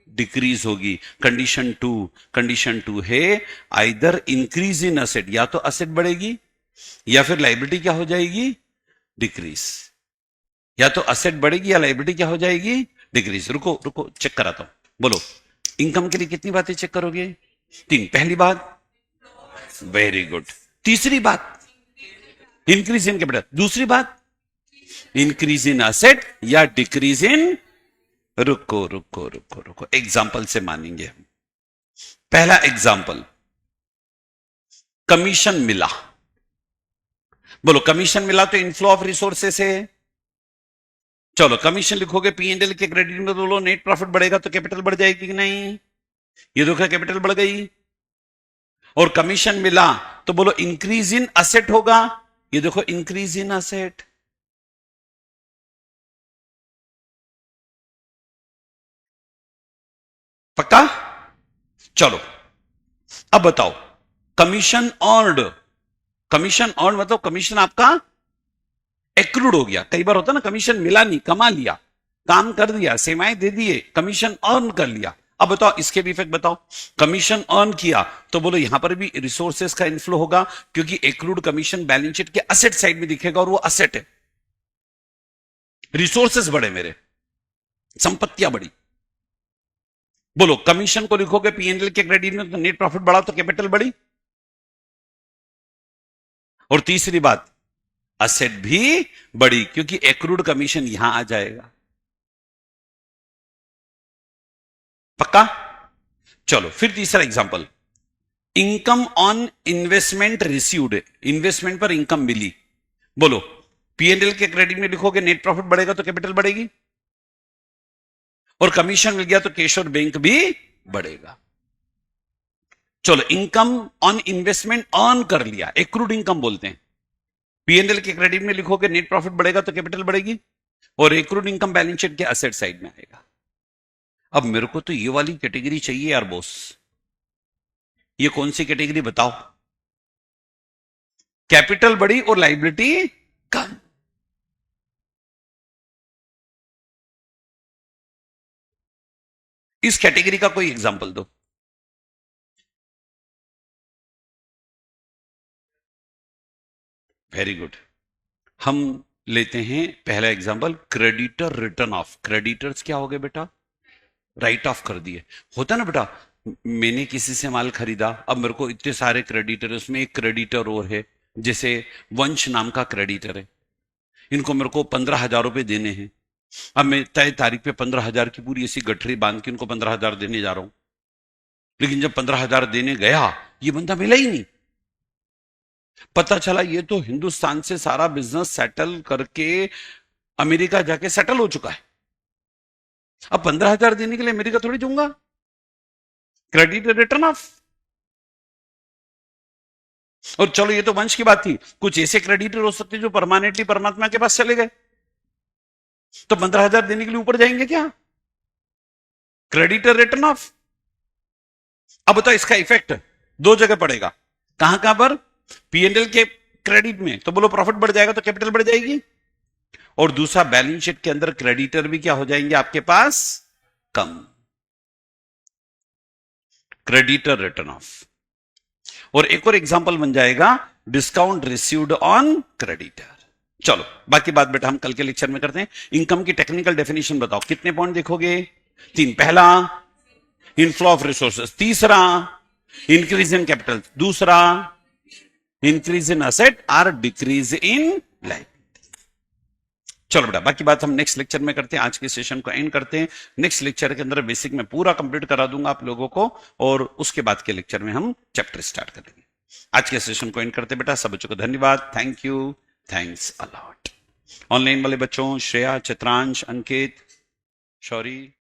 डिक्रीज होगी। कंडीशन टू है आइदर इंक्रीज इन असेट, या तो असेट बढ़ेगी या फिर लाइबिलिटी क्या हो जाएगी? डिक्रीज। या तो असेट बढ़ेगी या लाइबिलिटी क्या हो जाएगी? डिक्रीज। रुको रुको चेक कराता हूं। बोलो इनकम के लिए कितनी बातें चेक करोगे? 3। पहली बात, वेरी गुड। तीसरी बात इंक्रीज इन कैपिटल। दूसरी बात इंक्रीज इन असेट या डिक्रीज इन। रुको रुको रुको रुको, एग्जाम्पल से मानेंगे हम। पहला एग्जाम्पल, कमीशन मिला, बोलो कमीशन मिला तो इनफ्लो ऑफ रिसोर्सेस है। चलो कमीशन लिखोगे पीएनएल के क्रेडिट में, बोलो नेट प्रॉफिट बढ़ेगा तो कैपिटल बढ़ जाएगी कि नहीं? ये देखो कैपिटल बढ़ गई। और कमीशन मिला तो बोलो इंक्रीज इन असेट होगा, ये देखो इंक्रीज इन असेट। पक्का? चलो अब बताओ, कमीशन अर्न्ड, कमीशन अर्न मतलब कमीशन आपका एक्रूड हो गया। कई बार होता ना कमीशन मिला नहीं, कमा लिया, काम कर दिया, सेवाएं दे दिए, कमीशन अर्न कर लिया। अब बताओ इसके भी इफेक्ट बताओ। कमीशन अर्न किया तो बोलो यहां पर भी रिसोर्सेस का इनफ्लो होगा, क्योंकि एक्रूड कमीशन बैलेंस शीट के असेट साइड में दिखेगा और वो असेट है। रिसोर्सेस बढ़े मेरे, संपत्तियां बढ़ी। बोलो कमीशन को लिखोगे पीएनएल के क्रेडिट में तो नेट प्रॉफिट बढ़ा तो कैपिटल बढ़ी। और तीसरी बात, असेट भी बढ़ी क्योंकि एक्रूड कमीशन यहां आ जाएगा। पक्का? चलो फिर तीसरा example, income on investment received, investment पर इनकम मिली। बोलो पीएनएल के क्रेडिट में लिखोगे नेट प्रॉफिट बढ़ेगा तो कैपिटल बढ़ेगी, और कमीशन मिल गया तो कैश और बैंक भी बढ़ेगा। चलो इनकम ऑन इन्वेस्टमेंट अर्न कर लिया, एक्रूड इनकम बोलते हैं। पीएनएल के क्रेडिट में लिखोगे नेट प्रॉफिट बढ़ेगा तो कैपिटल बढ़ेगी, और एक्रूड इनकम बैलेंस शीट के असेट साइड में आएगा। अब मेरे को तो ये वाली कैटेगरी चाहिए यार बॉस, ये कौन सी कैटेगरी बताओ? कैपिटल बड़ी और लाइबिलिटी कम। इस कैटेगरी का कोई एग्जांपल दो। Very good. हम लेते हैं पहला example, creditor return of. Creditors क्या हो गए बेटा? राइट ऑफ कर दिए। होता ना बेटा, मैंने किसी से माल खरीदा, अब मेरे को इतने सारे क्रेडिटर, उसमें एक क्रेडिटर और है, जैसे वंश नाम का क्रेडिटर है, इनको मेरे को 15,000 रुपए देने हैं। अब मैं तय तारीख पे 15,000 की पूरी ऐसी गठरी बांध के इनको 15,000 देने जा रहा हूं, लेकिन जब 15,000 देने गया, ये बंदा मिला ही नहीं। पता चला ये तो हिंदुस्तान से सारा बिजनेस सेटल करके अमेरिका जाके सेटल हो चुका है। अब 15,000 देने के लिए अमेरिका थोड़ी दूंगा। Credit return of. और चलो ये तो वंश की बात थी, कुछ ऐसे क्रेडिटर हो सकते जो परमानेंटली परमात्मा के पास चले गए, तो 15,000 देने के लिए ऊपर जाएंगे क्या? Creditor return of. अब बताओ इसका इफेक्ट दो जगह पड़ेगा। कहां कहां पर? पीएनएल के क्रेडिट में, तो बोलो प्रॉफिट बढ़ जाएगा तो कैपिटल बढ़ जाएगी, और दूसरा बैलेंस शीट के अंदर क्रेडिटर भी क्या हो जाएंगे आपके पास? कम। Creditor return of. और एक और एग्जांपल बन जाएगा डिस्काउंट रिसीव्ड ऑन क्रेडिटर। चलो बाकी बात बेटा हम कल के लेक्चर में करते हैं। इनकम की टेक्निकल डेफिनेशन बताओ, कितने पॉइंट देखोगे? 3। पहला इनफ्लो ऑफ रिसोर्सेस, तीसरा इंक्रीज इन कैपिटल, दूसरा इंक्रीज इन असेट और डिक्रीज इन लाइफ। चलो बेटा बाकी बात हम नेक्स्ट लेक्चर में करते हैं। आज के सेशन को एंड करते हैं। नेक्स्ट लेक्चर के अंदर बेसिक में पूरा कंप्लीट करा दूंगा आप लोगों को, और उसके बाद के लेक्चर में हम चैप्टर स्टार्ट करेंगे। आज के सेशन को एंड करते बेटा। सब बच्चों को धन्यवाद, thank you, thanks a lot. Online वाले बच्चों श्रेया, चित्रांश, अंकित, शौरी।